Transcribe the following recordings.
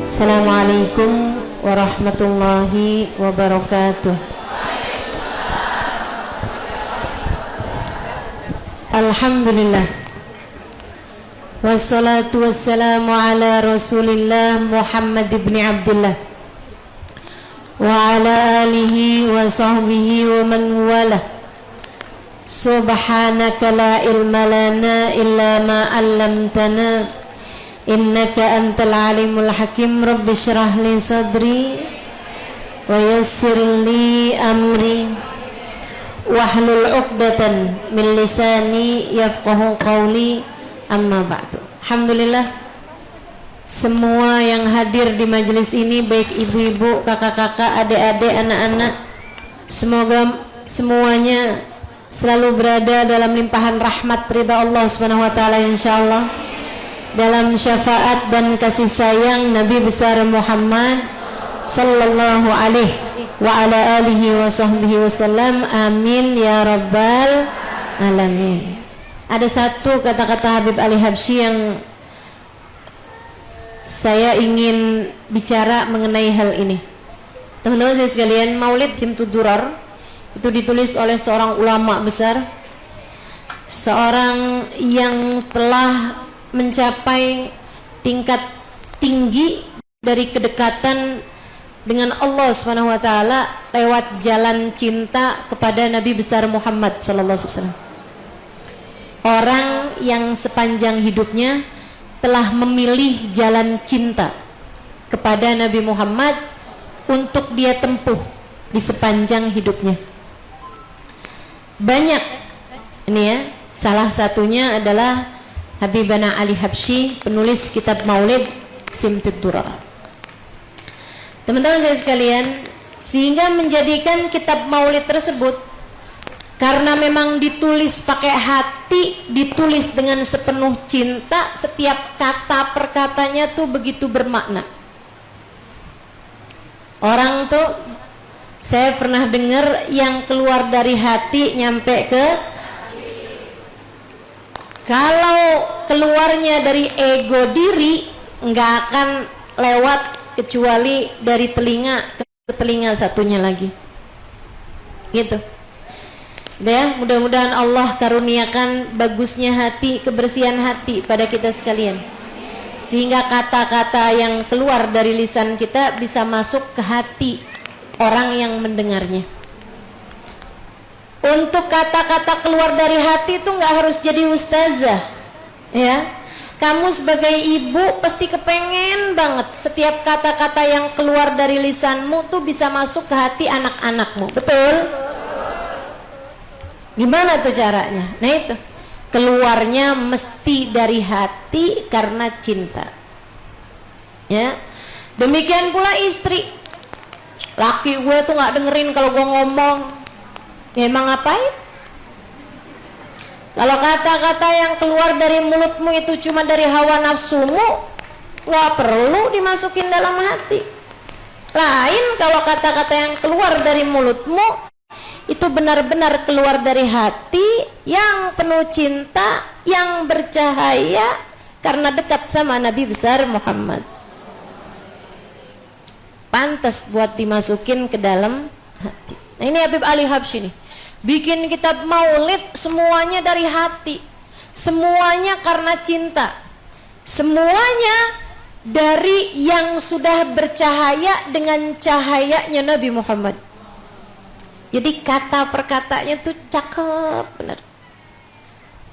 Assalamualaikum warahmatullahi wabarakatuh. Alhamdulillah, wassalatu wassalamu ala rasulillah Muhammad ibn Abdullah wa ala alihi wa sahbihi wa man walah. Subhanaka la ilma lana illa ma 'allamtana innaka antal alimul hakim. Rabbi shrah li sadri wa yassir li amri wahlul 'uqdatan min lisani yafqahu qawli. Amma ba'du. Alhamdulillah, semua yang hadir di majelis ini, baik ibu-ibu, kakak-kakak, adik-adik, anak-anak, semoga semuanya selalu berada dalam limpahan rahmat ridha Allah Subhanahu wa taala insyaallah, dalam syafaat dan kasih sayang Nabi besar Muhammad sallallahu alaihi wa ala alihi wa sahbihi wasallam. Amin ya rabbal alamin. Ada satu kata-kata Habib Ali Habsyi yang saya ingin bicara mengenai hal ini. Teman-teman saya sekalian, Maulid Simtud Durar itu ditulis oleh seorang ulama besar, seorang yang telah mencapai tingkat tinggi dari kedekatan dengan Allah Subhanahu wa taala lewat jalan cinta kepada Nabi besar Muhammad sallallahu alaihi wasallam. Orang yang sepanjang hidupnya telah memilih jalan cinta kepada Nabi Muhammad untuk dia tempuh di sepanjang hidupnya. Banyak ini ya, salah satunya adalah Habibana Ali Habsyi, penulis kitab Maulid Simtud Durar. Teman-teman saya sekalian, sehingga menjadikan kitab Maulid tersebut, karena memang ditulis pakai hati, ditulis dengan sepenuh cinta, setiap kata perkatanya tuh begitu bermakna. Orang tuh, saya pernah dengar yang keluar dari hati nyampe ke, kalau keluarnya dari ego diri nggak akan lewat kecuali dari telinga ke telinga satunya lagi, gitu. Ya, mudah-mudahan Allah karuniakan bagusnya hati, kebersihan hati pada kita sekalian, sehingga kata-kata yang keluar dari lisan kita bisa masuk ke hati orang yang mendengarnya. Untuk kata-kata keluar dari hati itu nggak harus jadi ustazah, ya. Kamu sebagai ibu pasti kepengen banget setiap kata-kata yang keluar dari lisanmu tuh bisa masuk ke hati anak-anakmu, betul? Gimana tuh caranya? Nah itu, keluarnya mesti dari hati karena cinta, ya. Demikian pula istri. Laki gue tuh nggak dengerin kalau gue ngomong, ya emang ngapain? Kalau kata-kata yang keluar dari mulutmu itu cuma dari hawa nafsumu, nggak perlu dimasukin dalam hati. Lain kalau kata-kata yang keluar dari mulutmu itu benar-benar keluar dari hati yang penuh cinta, yang bercahaya karena dekat sama Nabi besar Muhammad. Pantas buat dimasukin ke dalam hati. Nah ini Habib Ali Habsyi nih, bikin kitab Maulid semuanya dari hati, semuanya karena cinta, semuanya dari yang sudah bercahaya dengan cahayanya Nabi Muhammad. Jadi kata perkataannya tuh cakep benar.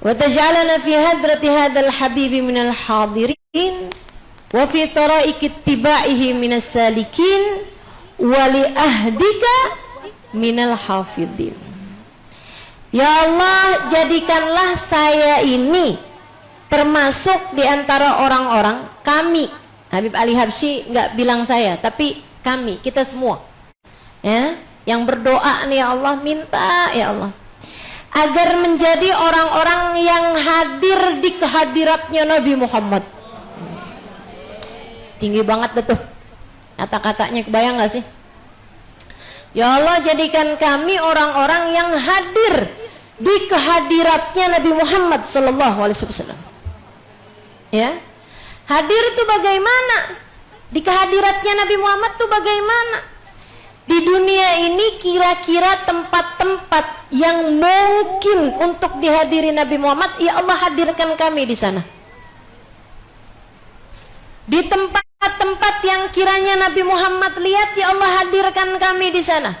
Wa taj'alana fi hadrati hadzal habibi minal hadirin wa fi tara'iq ittibaihi minas salikin wa li ahdika minal hafidhin. Ya Allah, jadikanlah saya ini termasuk di antara orang-orang, kami, Habib Ali Habsyi nggak bilang saya, tapi kami, kita semua, ya, yang berdoa nih, ya Allah, minta ya Allah agar menjadi orang-orang yang hadir di kehadiratnya Nabi Muhammad. Tinggi banget tuh kata-katanya, kebayang gak sih? Ya Allah, jadikan kami orang-orang yang hadir di kehadiratnya Nabi Muhammad sallallahu alaihi wasallam. Ya, hadir itu bagaimana? Di kehadiratnya Nabi Muhammad tuh bagaimana? Di dunia ini kira-kira tempat-tempat yang mungkin untuk dihadiri Nabi Muhammad, ya Allah hadirkan kami di sana. Di tempat-tempat yang kiranya Nabi Muhammad lihat, ya Allah hadirkan kami di sana.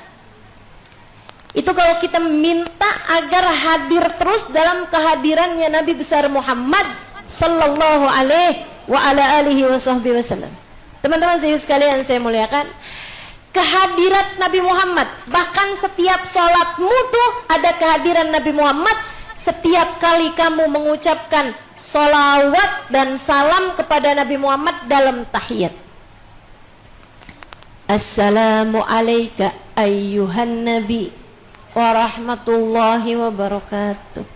Itu kalau kita minta agar hadir terus dalam kehadirannya Nabi besar Muhammad sallallahu alaihi wa ala alihi wasallam. Teman-teman sekalian saya muliakan, kehadirat Nabi Muhammad, bahkan setiap sholatmu tuh ada kehadiran Nabi Muhammad. Setiap kali kamu mengucapkan sholawat dan salam kepada Nabi Muhammad dalam tahiyat, Assalamu alayka ayyuhan nabi wa rahmatullahi wa barakatuh.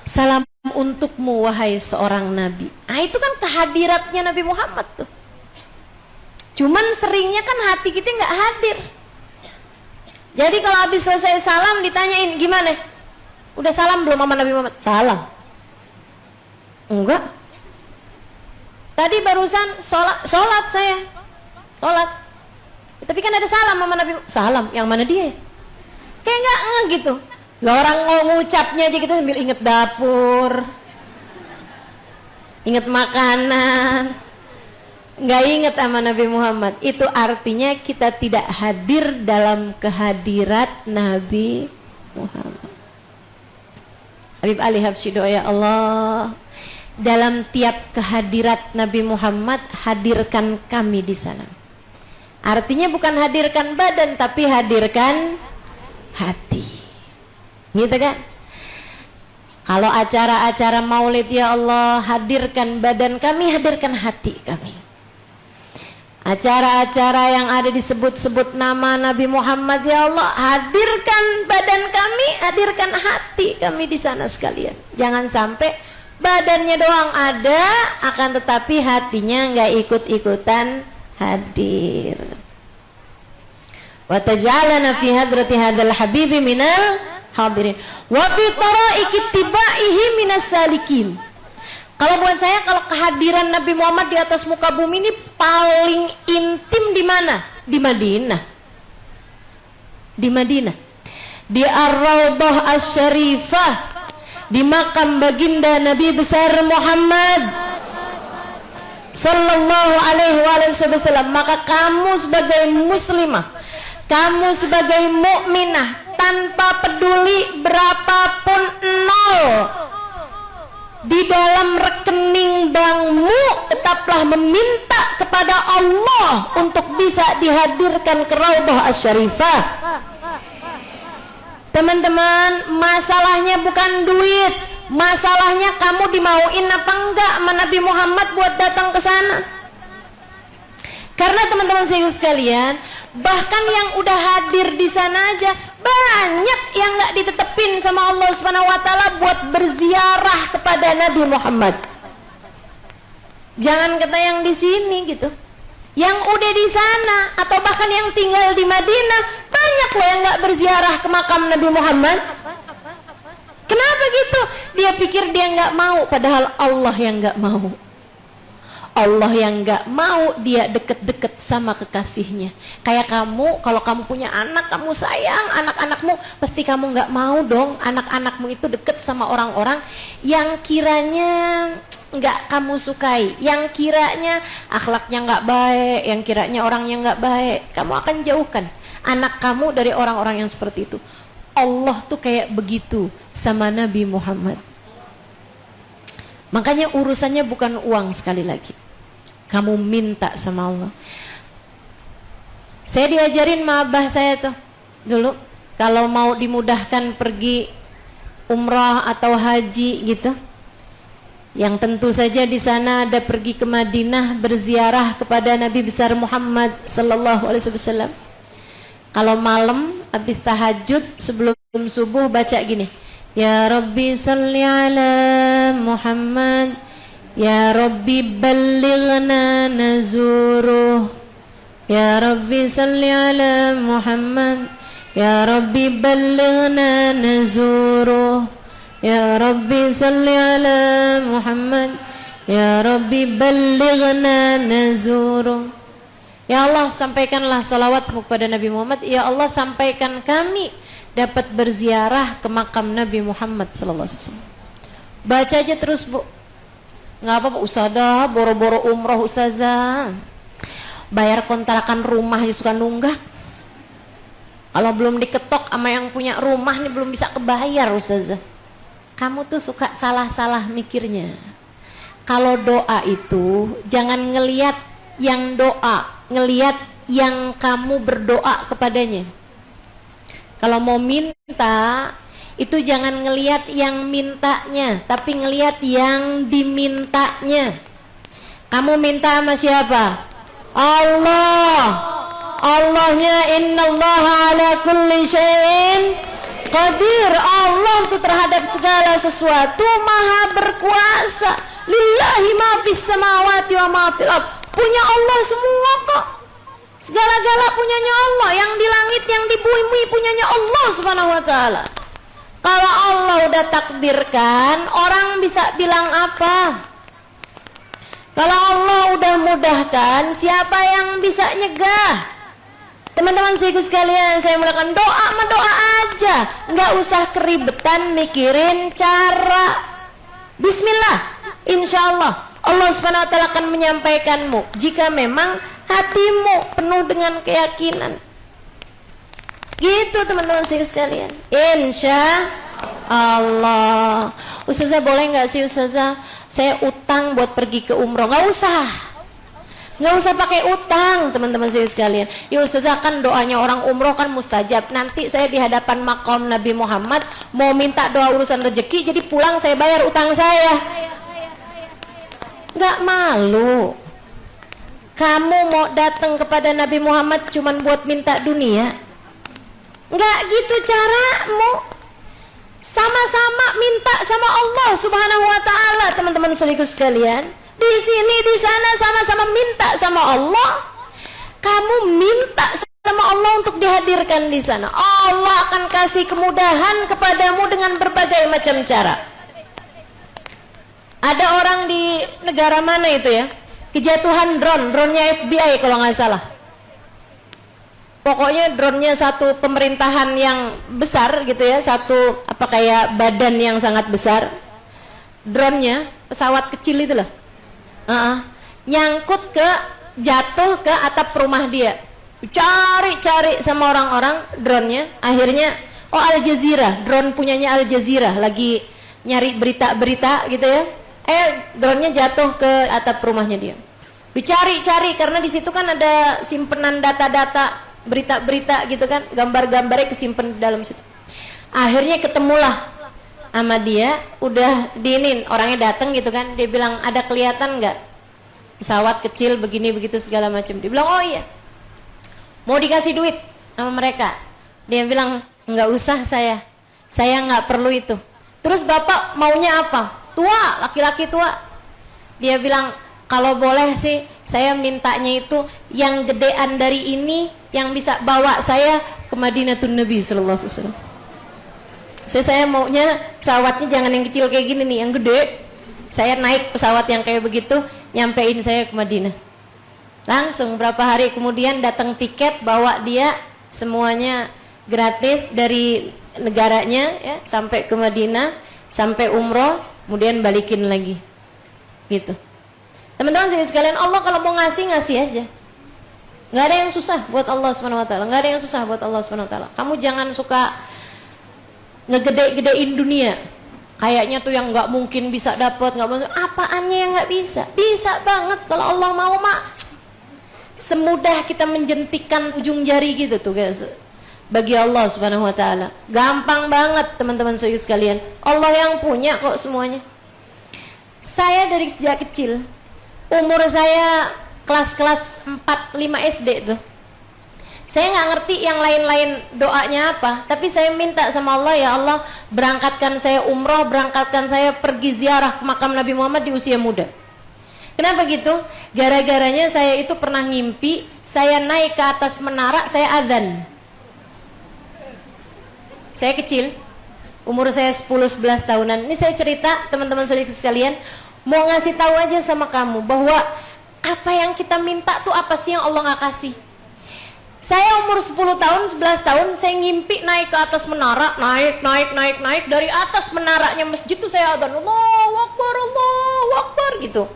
Salam untukmu wahai seorang nabi. Nah itu kan kehadiratnya Nabi Muhammad tuh. Cuman seringnya kan hati kita nggak hadir. Jadi kalau habis selesai salam ditanyain gimana? Udah salam belum sama Nabi Muhammad? Salam. Enggak. Tadi barusan sholat saya. Sholat. Tapi kan ada salam sama Nabi Muhammad. Salam. Yang mana dia? Kayak nggak gitu. Lah orang mau ngucapnya aja gitu sambil inget dapur, inget makanan, nggak inget sama Nabi Muhammad. Itu artinya kita tidak hadir dalam kehadirat Nabi Muhammad. Habib Ali Habsyi doa, ya Allah, dalam tiap kehadirat Nabi Muhammad hadirkan kami di sana. Artinya bukan hadirkan badan tapi hadirkan hati. Gitu kan? Kalau acara-acara maulid, ya Allah hadirkan badan kami, hadirkan hati kami. Acara-acara yang ada disebut-sebut nama Nabi Muhammad, ya Allah hadirkan badan kami, hadirkan hati kami di sana sekalian. Jangan sampai badannya doang ada, akan tetapi hatinya nggak ikut-ikutan hadir. Wa taj'alana fi hadrati hadzal habibi minal hadirin wa fi tara'iq ittibaihi minas salikin. Kalau buat saya, kalau kehadiran Nabi Muhammad di atas muka bumi ini paling intim di mana? Di Madinah. Di Madinah. Di Ar-Raudhah Asy-Syarifah, di makam baginda Nabi besar Muhammad sallallahu alaihi wasallam. Maka kamu sebagai muslimah, kamu sebagai mukminah, tanpa peduli berapapun nol di dalam rekening bankmu, tetaplah meminta kepada Allah untuk bisa dihadirkan ke Raudhah Asy-Syarifah. Teman-teman, masalahnya bukan duit, masalahnya kamu dimauin apa enggak sama Nabi Muhammad buat datang ke sana. Karena teman-teman sekalian, bahkan yang udah hadir di sana aja banyak yang nggak ditetepin sama Allah Subhanahu wa taala buat berziarah kepada Nabi Muhammad. Jangan kata yang di sini gitu. Yang udah di sana atau bahkan yang tinggal di Madinah, banyak loh yang nggak berziarah ke makam Nabi Muhammad. Kenapa gitu? Dia pikir dia nggak mau, padahal Allah yang nggak mau. Allah yang nggak mau dia deket-deket sama kekasihnya. Kayak kamu, kalau kamu punya anak, kamu sayang anak-anakmu, pasti kamu nggak mau dong anak-anakmu itu deket sama orang-orang yang kiranya nggak kamu sukai, yang kiranya akhlaknya nggak baik, yang kiranya orangnya nggak baik. Kamu akan jauhkan anak kamu dari orang-orang yang seperti itu. Allah tuh kayak begitu sama Nabi Muhammad. Makanya urusannya bukan uang, sekali lagi kamu minta sama Allah. Saya diajarin sama abah saya tuh dulu, kalau mau dimudahkan pergi umrah atau haji gitu, yang tentu saja di sana ada pergi ke Madinah berziarah kepada Nabi besar Muhammad sallallahu alaihi wasallam. Kalau malam habis tahajud sebelum subuh baca gini, Ya Rabbi salli ala Muhammad, Ya Rabbi ballighna nazuruh, Ya Rabbi salli ala Muhammad, Ya Rabbi ballighna nazuruh, Ya Rabbi salli ala Muhammad, Ya Rabbi ballighna nazuru. Ya Allah, sampaikanlah salawatmu kepada Nabi Muhammad. Ya Allah, sampaikan kami dapat berziarah ke makam Nabi Muhammad sallallahu alaihi wasallam. Baca aja terus, Bu. Nggak apa-apa, ustazah, boro-boro umroh ustazah. Bayar kontrakan rumah aja suka nunggak. Kalau belum diketok sama yang punya rumah nih belum bisa kebayar ustazah. Kamu tuh suka salah-salah mikirnya. Kalau doa itu jangan ngelihat yang doa, ngelihat yang kamu berdoa kepadanya. Kalau mau minta itu jangan ngelihat yang mintanya, tapi ngelihat yang dimintanya. Kamu minta sama siapa? Allah. Allahnya innallaha ala kulli syai'in qadir. Allah itu terhadap segala sesuatu maha berkuasa. Lillahi ma fis samawati wa ma fil ardh. Punya Allah semua kok. Segala-gala punyanya Allah. Yang di langit, yang di bumi punyanya Allah subhanahu wa ta'ala. Kalau Allah udah takdirkan, orang bisa bilang apa? Kalau Allah udah mudahkan, siapa yang bisa nyegah? Teman-teman sekalian, saya mulakan doa sama doa aja. Nggak usah keribetan mikirin cara. Bismillah, insya Allah Allah subhanahu wa ta'ala akan menyampaikanmu jika memang hatimu penuh dengan keyakinan. Gitu teman-teman sekalian. Insya Allah. Ustazah boleh nggak sih ustazah saya utang buat pergi ke umroh? Nggak usah pakai utang teman-teman sekalian. Ya ustazah, kan doanya orang umroh kan mustajab. Nanti saya di hadapan makam Nabi Muhammad mau minta doa urusan rezeki, jadi pulang saya bayar utang saya. Nggak malu? Kamu mau datang kepada Nabi Muhammad cuman buat minta dunia? Nggak gitu caramu. Sama-sama minta sama Allah subhanahu wa ta'ala teman-teman sekalian. Di sini di sana sama-sama minta sama Allah. Kamu minta sama Allah untuk dihadirkan di sana. Allah akan kasih kemudahan kepadamu dengan berbagai macam cara. Ada orang di negara mana itu ya, kejatuhan drone-nya FBI kalau nggak salah. Pokoknya drone-nya satu pemerintahan yang besar gitu ya, satu apa kayak badan yang sangat besar. Drone-nya pesawat kecil itu loh. Nyangkut jatuh ke atap rumah dia. Cari sama orang-orang drone-nya. Akhirnya Al Jazeera, drone punyanya Al Jazeera lagi nyari berita-berita gitu ya. Drone-nya jatuh ke atap rumahnya dia. Dicari-cari karena di situ kan ada simpenan data-data berita-berita gitu kan, gambar-gambarnya kesimpan dalam situ. Akhirnya ketemulah sama dia, udah diinin, orangnya datang gitu kan, dia bilang ada kelihatan nggak pesawat kecil begini begitu segala macam. Dia bilang oh iya, mau dikasih duit sama mereka. Dia bilang nggak usah, saya nggak perlu itu. Terus bapak maunya apa? Tua, laki-laki tua. Dia bilang kalau boleh sih saya mintanya itu yang gedean dari ini, yang bisa bawa saya ke Madinatun Nabi sallallahu alaihi wasallam. Saya maunya pesawatnya jangan yang kecil kayak gini nih, yang gede. Saya naik pesawat yang kayak begitu, nyampein saya ke Madinah. Langsung berapa hari kemudian datang tiket, bawa dia semuanya gratis dari negaranya ya, sampai ke Madinah, sampai umroh, kemudian balikin lagi. Gitu. Teman-teman sekalian, Allah kalau mau ngasih aja. Nggak ada yang susah buat Allah Subhanahu wa taala. Nggak ada yang susah buat Allah Subhanahu wa taala. Kamu jangan suka ngegede-gedein dunia. Kayaknya tuh yang nggak mungkin bisa dapat, nggak mungkin. Apaannya yang nggak bisa? Bisa banget kalau Allah mau, mak. Semudah kita menjentikan ujung jari gitu tuh guys. Bagi Allah Subhanahu wa taala. Gampang banget teman-teman sekalian. Allah yang punya kok semuanya. Saya dari sejak kecil, umur saya kelas 4-5 SD tuh, saya nggak ngerti yang lain-lain doanya apa, tapi saya minta sama Allah, ya Allah berangkatkan saya umroh, berangkatkan saya pergi ziarah ke makam Nabi Muhammad di usia muda. Kenapa gitu? Gara-garanya saya itu pernah ngimpi saya naik ke atas menara, saya adzan. Saya kecil, umur saya 10-11 tahunan. Ini saya cerita teman-teman sekalian, mau ngasih tahu aja sama kamu bahwa apa yang kita minta tuh apa sih yang Allah nggak kasih. Saya umur 10 tahun, 11 tahun, saya ngimpi naik ke atas menara, naik. Dari atas menaranya masjid tuh saya adzan, Allahu Akbar gitu.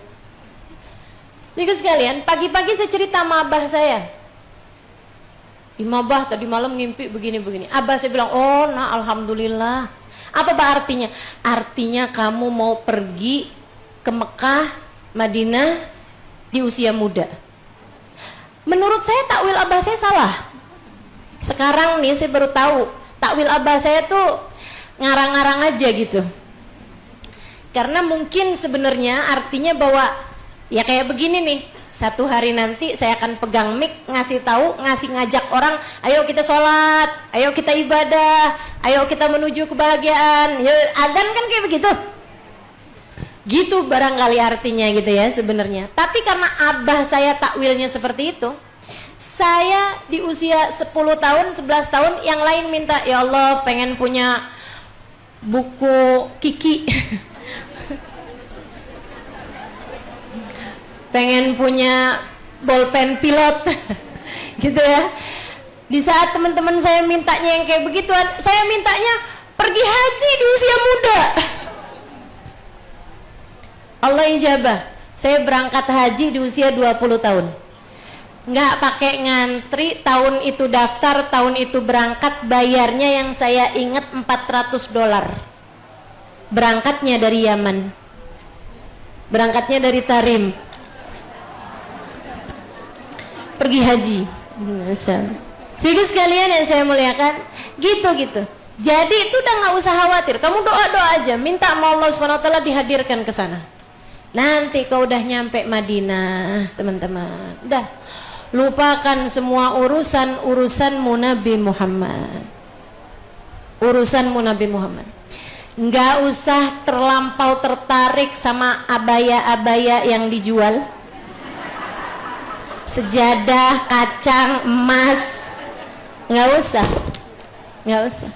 Jadi sekalian, pagi-pagi saya cerita sama abah saya. Abah tadi malam ngimpi begini. Abah saya bilang, oh nah alhamdulillah. Apa artinya? Artinya kamu mau pergi ke Mekah, Madinah di usia muda. Menurut saya takwil abah saya salah. Sekarang nih saya baru tahu takwil abah saya tuh ngarang-ngarang aja gitu. Karena mungkin sebenarnya artinya bahwa ya kayak begini nih, satu hari nanti saya akan pegang mic ngasih tahu, ngajak orang, ayo kita sholat, ayo kita ibadah, ayo kita menuju kebahagiaan. Ya adzan kan kayak begitu. Gitu barangkali artinya gitu ya sebenarnya. Tapi karena abah saya takwilnya seperti itu, saya di usia 10 tahun, 11 tahun, yang lain minta, ya Allah pengen punya buku Kiki. Pengen punya bolpen pilot. Gitu ya. Di saat teman-teman saya mintanya yang kayak begituan, saya mintanya pergi haji di usia muda. Allah ijabah. Saya berangkat haji di usia 20 tahun. Nggak pakai ngantri, tahun itu daftar, tahun itu berangkat, bayarnya yang saya ingat $400. Berangkatnya dari Yaman. Berangkatnya dari Tarim. Pergi haji. Sehingga sekalian yang saya muliakan, gitu. Jadi itu udah nggak usah khawatir. Kamu doa aja, minta sama Allah SWT dihadirkan ke sana. Nanti kau udah nyampe Madinah, teman-teman, udah lupakan semua urusanmu Nabi Muhammad. Urusanmu Nabi Muhammad. Nggak usah terlampau tertarik sama abaya-abaya yang dijual. Sejadah, kacang, emas, nggak usah.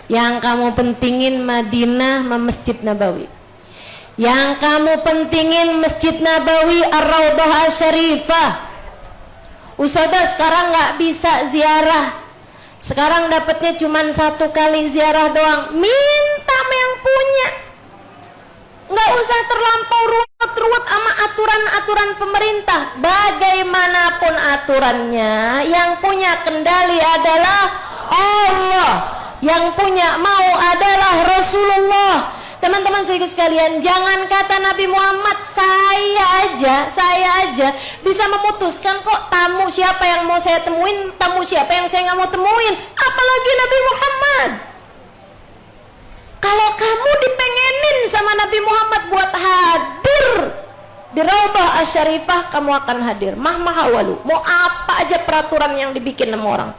Yang kamu pentingin Madinah sama Masjid Nabawi. Yang kamu pentingin Masjid Nabawi, Ar-Raudhah Asy-Syarifah. Ustazah sekarang nggak bisa ziarah. Sekarang dapatnya cuma 1 kali ziarah doang. Minta sama yang punya. Nggak usah terlampau ruwet sama aturan-aturan pemerintah. Bagaimanapun aturannya, yang punya kendali adalah Allah. Yang punya mau adalah Rasulullah. Teman-teman sekalian, jangan kata Nabi Muhammad, saya aja bisa memutuskan kok tamu siapa yang mau saya temuin, tamu siapa yang saya nggak mau temuin, apalagi Nabi Muhammad. Kalau kamu dipengenin sama Nabi Muhammad buat hadir di Raudhah Asy-Syarifah, kamu akan hadir. Mahmahawalu, mau apa aja peraturan yang dibikin sama orang,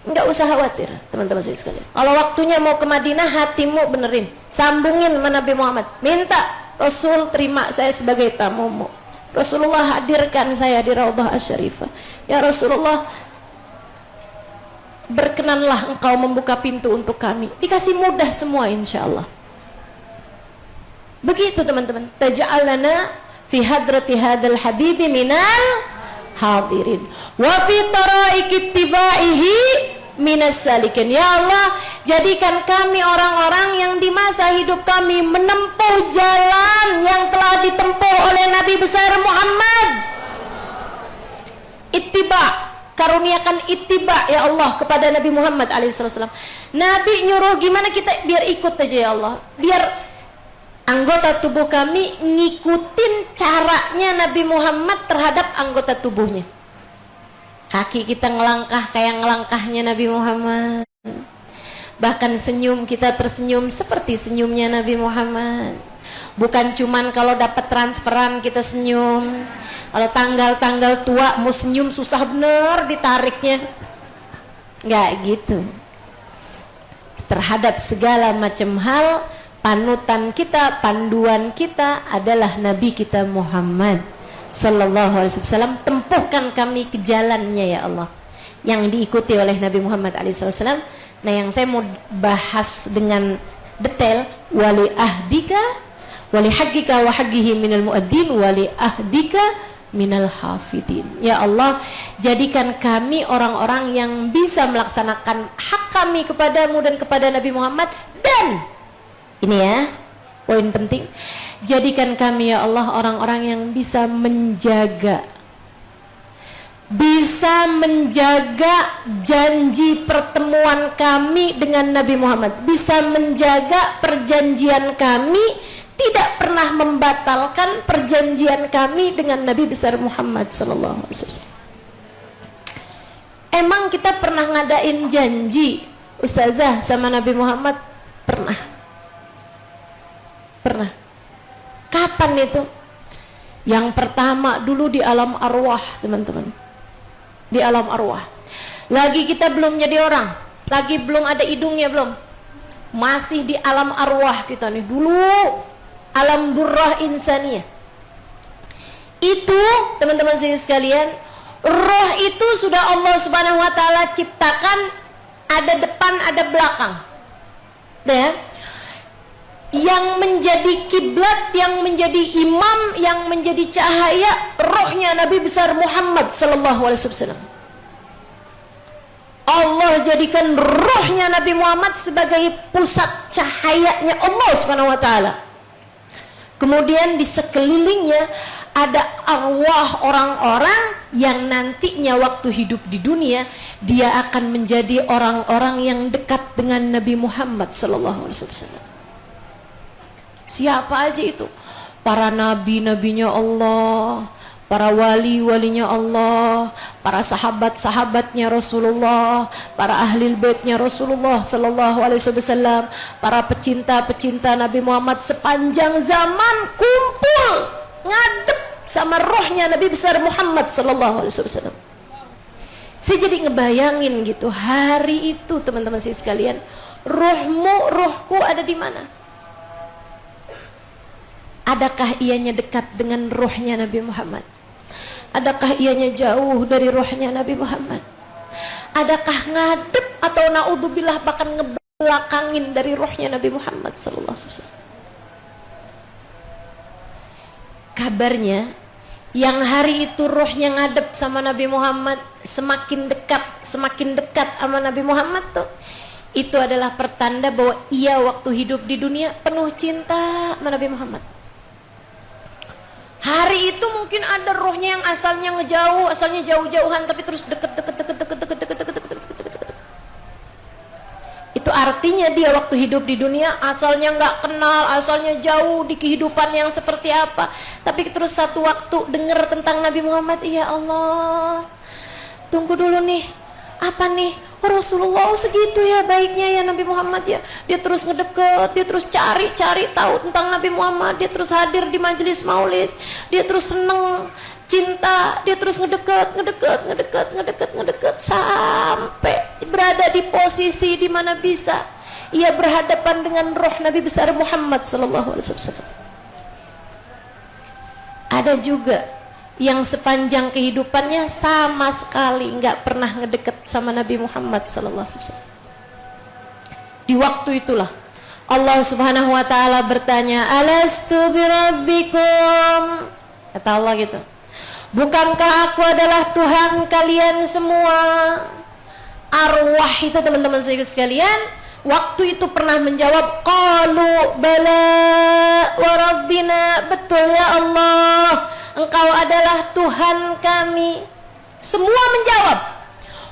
nggak usah khawatir, teman-teman saya sekalian. Kalau waktunya mau ke Madinah, hatimu benerin, sambungin sama Nabi Muhammad, minta Rasul terima saya sebagai tamumu. Rasulullah hadirkan saya di Raudhah Asy-Syarifah. Ya Rasulullah, berkenanlah engkau membuka pintu untuk kami. Dikasih mudah semua insya Allah. Begitu teman-teman. Taj'al lana fi hadrati hadzal habibi minal hadirin wa fi taraiki ittibaihi minas salikin. Ya Allah, jadikan kami orang-orang yang di masa hidup kami menempuh jalan yang telah ditempuh oleh Nabi besar Muhammad. Ittiba, karuniakan ittiba ya Allah kepada Nabi Muhammad alaihissalam. Nabi nyuruh gimana kita biar ikut aja ya Allah, biar anggota tubuh kami ngikutin caranya Nabi Muhammad terhadap anggota tubuhnya. Kaki kita ngelangkah kayak ngelangkahnya Nabi Muhammad. Bahkan senyum kita tersenyum seperti senyumnya Nabi Muhammad. Bukan cuman kalau dapat transferan kita senyum. Kalau tanggal-tanggal tua mau senyum susah bener ditariknya. Nggak gitu. Terhadap segala macam hal, panutan kita, panduan kita adalah Nabi kita Muhammad Sallallahu Alaihi Wasallam. Tempuhkan kami ke jalannya ya Allah, yang diikuti oleh Nabi Muhammad SAW. Nah yang saya mau bahas dengan detail, wali ahdika Wali haqqika wa haqqihi minal mu'addin wali ahdika minal hafidin. Ya Allah, jadikan kami orang-orang yang bisa melaksanakan hak kami kepadamu dan kepada Nabi Muhammad. Dan ini ya poin penting, jadikan kami ya Allah orang-orang yang bisa menjaga janji pertemuan kami dengan Nabi Muhammad, bisa menjaga perjanjian kami, tidak pernah membatalkan perjanjian kami dengan Nabi besar Muhammad sallallahu alaihi wasallam. Emang kita pernah ngadain janji Ustazah sama Nabi Muhammad? Pernah. Kapan itu? Yang pertama dulu di alam arwah, teman-teman. Di alam arwah. Lagi kita belum jadi orang, lagi belum ada hidungnya, belum. Masih di alam arwah kita nih dulu. Alam durrah insaniyah. Itu teman-teman sekalian, roh itu sudah Allah Subhanahu wa taala ciptakan, ada depan, ada belakang. Ya. Yang menjadi kiblat, yang menjadi imam, yang menjadi cahaya, rohnya Nabi besar Muhammad sallallahu alaihi wasallam. Allah jadikan rohnya Nabi Muhammad sebagai pusat cahayanya Allah Subhanahu wa taala. Kemudian di sekelilingnya ada arwah orang-orang yang nantinya waktu hidup di dunia dia akan menjadi orang-orang yang dekat dengan Nabi Muhammad sallallahu alaihi wasallam. Siapa aja itu? Para nabi-nabinya Allah, para wali-walinya Allah, para sahabat-sahabatnya Rasulullah, para ahlul baitnya Rasulullah sallallahu alaihi wasallam, para pecinta-pecinta Nabi Muhammad sepanjang zaman kumpul ngadep sama rohnya Nabi besar Muhammad sallallahu alaihi wasallam. Saya jadi ngebayangin gitu, hari itu teman-teman saya sekalian, rohku ada di mana? Adakah ianya dekat dengan rohnya Nabi Muhammad? Adakah ianya jauh dari rohnya Nabi Muhammad? Adakah ngadep atau naudzubillah bahkan ngebelakangin dari rohnya Nabi Muhammad sallallahu alaihi wasallam? Kabarnya yang hari itu rohnya ngadep sama Nabi Muhammad, semakin dekat sama Nabi Muhammad tuh, itu adalah pertanda bahwa ia waktu hidup di dunia penuh cinta sama Nabi Muhammad. Hari itu mungkin ada rohnya yang asalnya ngejauh, asalnya jauh-jauhan, tapi terus deket. Itu artinya dia waktu hidup di dunia asalnya nggak kenal, asalnya jauh di kehidupan yang seperti apa, tapi terus satu waktu dengar tentang Nabi Muhammad, ya Allah, tunggu dulu nih, apa nih? Rasulullah segitu ya baiknya ya Nabi Muhammad ya. Dia terus ngedeket, dia terus cari tahu tentang Nabi Muhammad, dia terus hadir di majelis maulid, dia terus seneng, cinta, dia terus ngedekat sampai berada di posisi di mana bisa ia berhadapan dengan roh Nabi besar Muhammad sallallahu alaihi wasallam. Ada juga yang sepanjang kehidupannya sama sekali nggak pernah ngedeket sama Nabi Muhammad sallallahu alaihi wasallam. Di waktu itulah Allah Subhanahu wa taala bertanya, "Alastu birabbikum?" Kata Allah gitu. "Bukankah aku adalah Tuhan kalian semua?" Arwah itu teman-teman sekalian waktu itu pernah menjawab, "Qalu bala wa rabbina." Betul ya Allah, Engkau adalah Tuhan kami. Semua menjawab.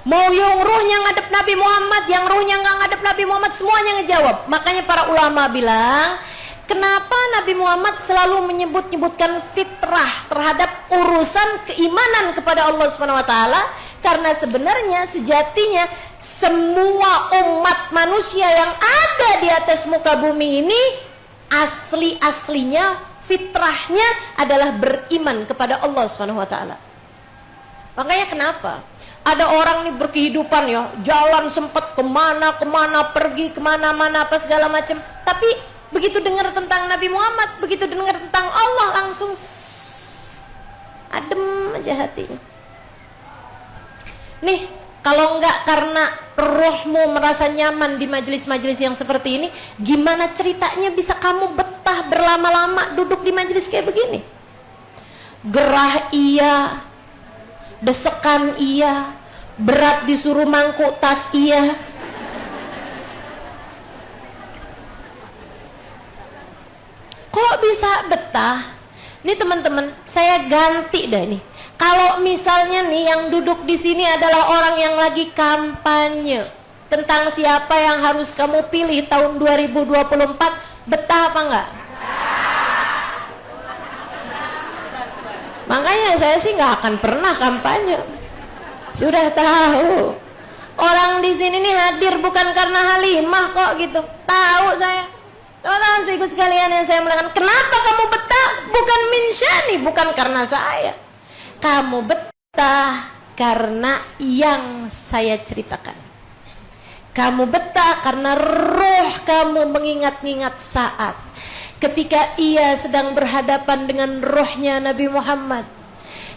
Mau yang ruhnya ngadep Nabi Muhammad, yang ruhnya nggak ngadep Nabi Muhammad, semuanya ngejawab. Makanya para ulama bilang, kenapa Nabi Muhammad selalu menyebutkan fitrah terhadap urusan keimanan kepada Allah Subhanahu wa taala? Karena sebenarnya sejatinya semua umat manusia yang ada di atas muka bumi ini asli-aslinya fitrahnya adalah beriman kepada Allah Subhanahu wa taala. Makanya kenapa ada orang nih berkehidupan ya, jalan sempat kemana-kemana, pergi kemana-mana apa segala macam, tapi begitu dengar tentang Nabi Muhammad, begitu dengar tentang Allah langsung adem aja hatinya. Nih, kalau enggak karena rohmu merasa nyaman di majelis-majelis yang seperti ini, gimana ceritanya bisa kamu betah berlama-lama duduk di majelis kayak begini? Gerah iya, desekan iya, berat disuruh mangkuk tas iya. Kok bisa betah? Ini teman-teman, saya ganti dah nih. Kalau misalnya nih yang duduk di sini adalah orang yang lagi kampanye tentang siapa yang harus kamu pilih tahun 2024, betah apa enggak? Makanya saya sih nggak akan pernah kampanye. Sudah tahu. Orang di sini nih hadir bukan karena Halimah kok gitu. Tahu saya. Teman-teman ikut sekalian yang saya mulakan, kenapa kamu betah? Bukan min syani, bukan karena saya. Kamu betah karena yang saya ceritakan. Kamu betah karena roh kamu mengingat-ingat saat ketika ia sedang berhadapan dengan rohnya Nabi Muhammad.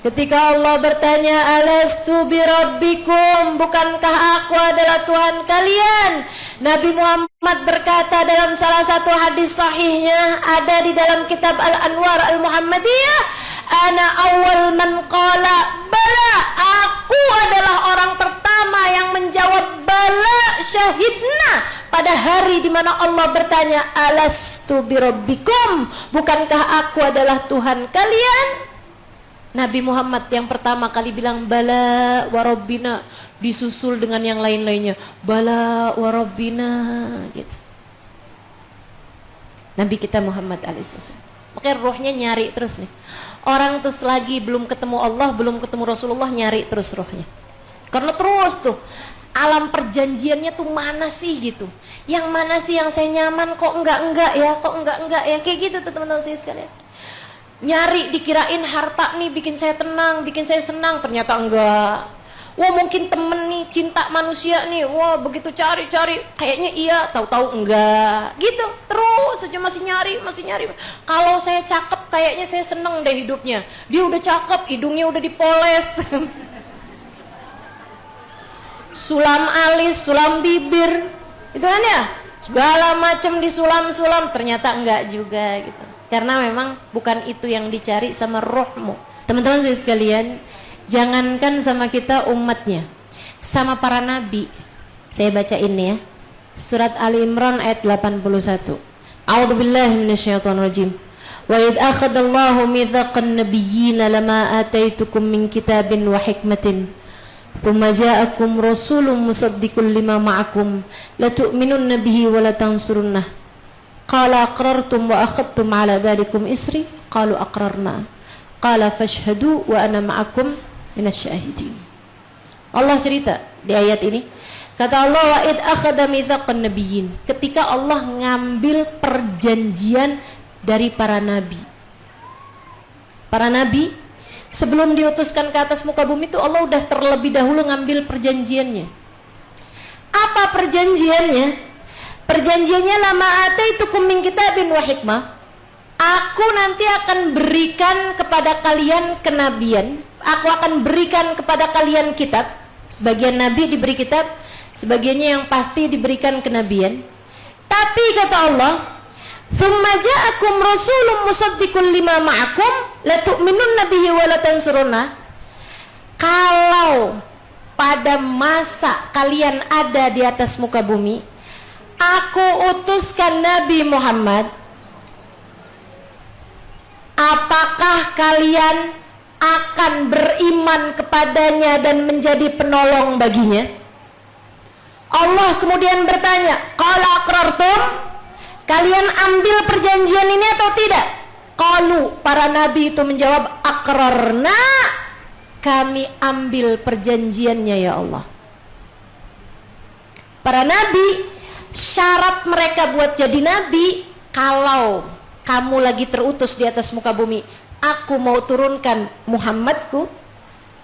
Ketika Allah bertanya, alastu birabbikum, bukankah aku adalah Tuhan kalian? Nabi Muhammad berkata dalam salah satu hadis sahihnya, ada di dalam kitab Al-Anwar Al-Muhammadiyah, ana awal man qala bala, aku adalah orang pertama yang menjawab bala syahidna, pada hari di mana Allah bertanya, alastu birabbikum, bukankah aku adalah Tuhan kalian? Nabi Muhammad yang pertama kali bilang bala warabbina, disusul dengan yang lain-lainnya bala warabbina gitu. Nabi kita Muhammad alaihissalam. Makanya rohnya nyari terus nih. Orang terus lagi belum ketemu Allah, belum ketemu Rasulullah, nyari terus rohnya. Karena terus tuh alam perjanjiannya tuh mana sih gitu. Yang mana sih yang saya nyaman, kok enggak ya, kok enggak ya, kayak gitu tuh teman-teman saya sekalian. Nyari dikirain harta nih bikin saya tenang, bikin saya senang, ternyata enggak. Wah mungkin temen nih, cinta manusia nih, wah begitu cari-cari kayaknya iya, tahu-tahu enggak gitu. Terus aja masih nyari. Kalau saya cakep kayaknya saya seneng deh hidupnya. Dia udah cakep, hidungnya udah dipoles. Sulam alis, sulam bibir, itu kan ya, segala macam disulam-sulam, ternyata enggak juga gitu. Karena memang bukan itu yang dicari sama rohmu. Teman-teman sekalian, jangankan sama kita umatnya, sama para nabi. Saya baca ini ya, surat Ali Imran ayat 81. A'udzubillahi minasyaitonirrajim. Wa id akhadallahu mitsaqan nabiyyina lama ataitukum min kitabin wa hikmatin thumma ja'akum rasulun musaddiqun lima ma'akum la tu'minunna bihi wa la tansurunnah. Qala aqrartum wa akhadtum ala dhalikum isri qalu aqrarna qala fashhadu wa ana ma'akum minasyahidin. Allah cerita di ayat ini, kata Allah, wa id akhadha mitsaqan nabiyyin, ketika Allah ngambil perjanjian dari para nabi. Para nabi sebelum diutuskan ke atas muka bumi itu Allah udah terlebih dahulu ngambil perjanjiannya. Apa perjanjiannya? Perjanjiannya, lama ataitukum min kitabin wa hikmah, aku nanti akan berikan kepada kalian kenabian, aku akan berikan kepada kalian kitab. Sebagian nabi diberi kitab, sebagiannya yang pasti diberikan kenabian. Tapi kata Allah, thumma ja'akum rasulun musaddiqun lima ma'akum la tu'minunna bihi wa la tansurunna. Kalau pada masa kalian ada di atas muka bumi, aku utuskan Nabi Muhammad, apakah kalian akan beriman kepadanya dan menjadi penolong baginya? Allah kemudian bertanya, qala aqrartum, kalian ambil perjanjian ini atau tidak? Qalu, para nabi itu menjawab, aqrarna, kami ambil perjanjiannya ya Allah. Para nabi, syarat mereka buat jadi nabi, kalau kamu lagi terutus di atas muka bumi, aku mau turunkan Muhammadku,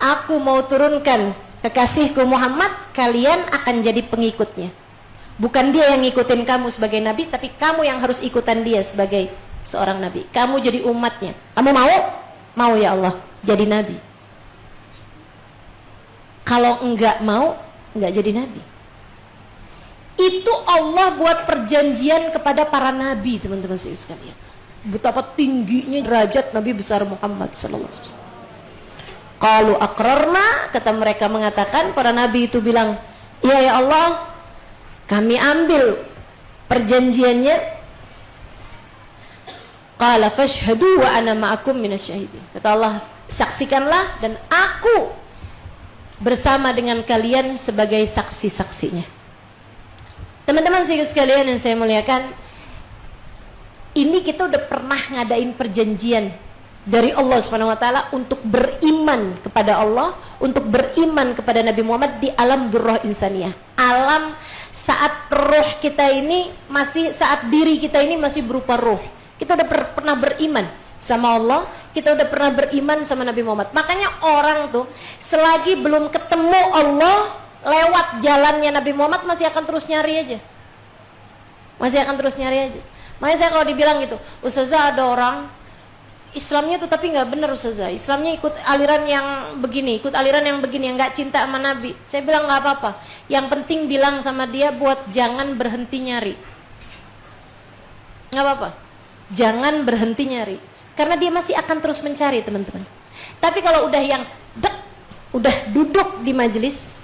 aku mau turunkan kekasihku Muhammad, kalian akan jadi pengikutnya. Bukan dia yang ngikutin kamu sebagai nabi, tapi kamu yang harus ikutan dia sebagai seorang nabi. Kamu jadi umatnya. Kamu mau? Mau ya Allah, jadi nabi. Kalau enggak mau, enggak jadi nabi. Itu Allah buat perjanjian kepada para nabi, teman-teman sekalian. Betapa tingginya derajat Nabi besar Muhammad sallallahu alaihi wasallam. Qalu aqrarna, kata mereka mengatakan, para nabi itu bilang, "Ya Allah, kami ambil perjanjiannya." Qala fashhadu wa ana ma'akum minasyahidin. Kata Allah, saksikanlah dan aku bersama dengan kalian sebagai saksi-saksinya. Teman-teman sekalian yang saya muliakan, ini kita udah pernah ngadain perjanjian dari Allah Subhanahu wa taala untuk beriman kepada Allah, untuk beriman kepada Nabi Muhammad di alam dzurrah insaniyah. Alam saat roh kita ini masih, saat diri kita ini masih berupa roh. Kita udah pernah beriman sama Allah, kita udah pernah beriman sama Nabi Muhammad. Makanya orang tuh selagi belum ketemu Allah lewat jalannya Nabi Muhammad masih akan terus nyari aja. Masih akan terus nyari aja. Makanya saya kalau dibilang gitu, Ustazah ada orang Islamnya tuh tapi nggak benar Ustazah. Islamnya ikut aliran yang begini, ikut aliran yang begini, yang nggak cinta sama Nabi. Saya bilang nggak apa-apa. Yang penting bilang sama dia buat jangan berhenti nyari. Nggak apa-apa. Jangan berhenti nyari. Karena dia masih akan terus mencari, teman-teman. Tapi kalau udah yang udah duduk di majelis,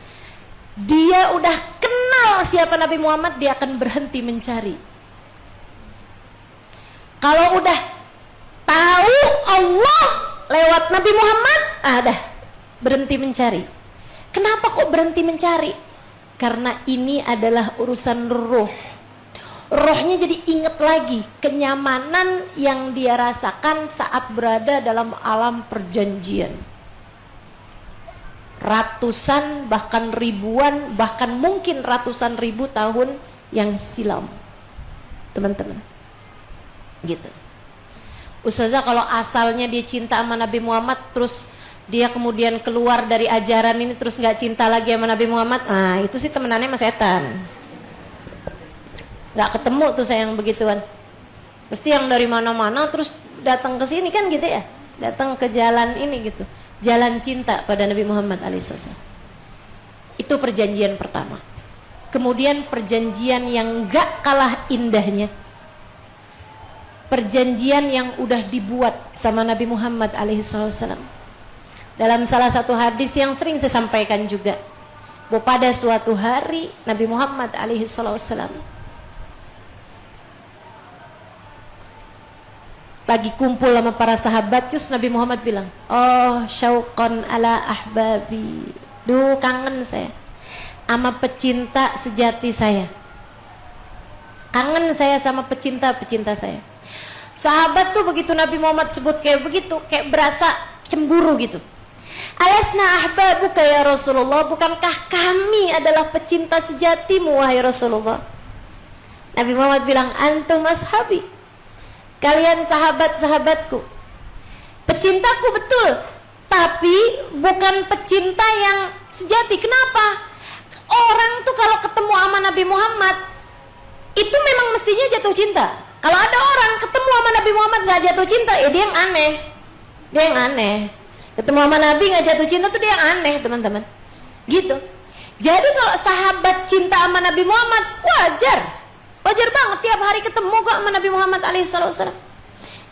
dia udah kenal siapa Nabi Muhammad, dia akan berhenti mencari. Kalau udah tahu Allah lewat Nabi Muhammad, dah berhenti mencari. Kenapa kok berhenti mencari? Karena ini adalah urusan roh. Rohnya jadi ingat lagi kenyamanan yang dia rasakan saat berada dalam alam perjanjian. Ratusan, bahkan ribuan, bahkan mungkin ratusan ribu tahun yang silam, teman-teman. Gitu. Ustazah kalau asalnya dia cinta sama Nabi Muhammad, terus dia kemudian keluar dari ajaran ini terus nggak cinta lagi sama Nabi Muhammad, itu sih temenannya sama setan. Nggak ketemu tuh saya yang begituan. Pasti yang dari mana-mana terus datang ke sini kan gitu ya, datang ke jalan ini gitu. Jalan cinta pada Nabi Muhammad alaihissalam. Itu perjanjian pertama. Kemudian perjanjian yang gak kalah indahnya, perjanjian yang udah dibuat sama Nabi Muhammad alaihissalam. Dalam salah satu hadis yang sering saya sampaikan juga, bahwa pada suatu hari Nabi Muhammad alaihissalam lagi kumpul sama para sahabat, terus Nabi Muhammad bilang, "Oh syauqan ala ahbabi." Duh, kangen saya sama pecinta sejati saya. Kangen saya sama pecinta-pecinta saya. Sahabat tuh begitu Nabi Muhammad sebut kayak begitu, kayak berasa cemburu gitu. "Alasna ahbabuka ya Rasulullah, bukankah kami adalah pecinta sejatimu wahai Rasulullah?" Nabi Muhammad bilang, "Antum ashabi." Kalian sahabat-sahabatku, pecintaku betul, tapi bukan pecinta yang sejati. Kenapa? Orang tuh kalau ketemu sama Nabi Muhammad itu memang mestinya jatuh cinta. Kalau ada orang ketemu sama Nabi Muhammad gak jatuh cinta, ya dia yang aneh. Dia yang aneh. Ketemu sama Nabi gak jatuh cinta tuh dia yang aneh, teman-teman. Gitu. Jadi kalau sahabat cinta sama Nabi Muhammad, wajar. Wajar banget tiap hari ketemu kok sama Nabi Muhammad alaihissalam.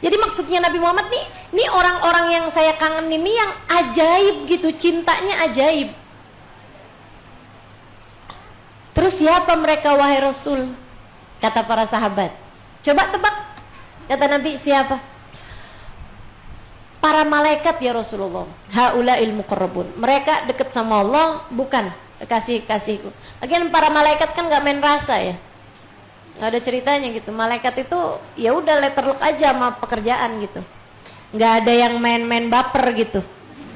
Jadi maksudnya Nabi Muhammad nih orang-orang yang saya kangen ini yang ajaib gitu, cintanya ajaib. Terus siapa mereka wahai Rasul? Kata para sahabat. Coba tebak. Kata Nabi, siapa? Para malaikat ya Rasulullah. Haula'il muqarrabun. Mereka dekat sama Allah, bukan kekasih-kasihku. Lagian para malaikat kan gak main rasa ya. Nggak ada ceritanya gitu. Malaikat itu ya udah letterlock aja sama pekerjaan gitu. Nggak ada yang main-main baper gitu.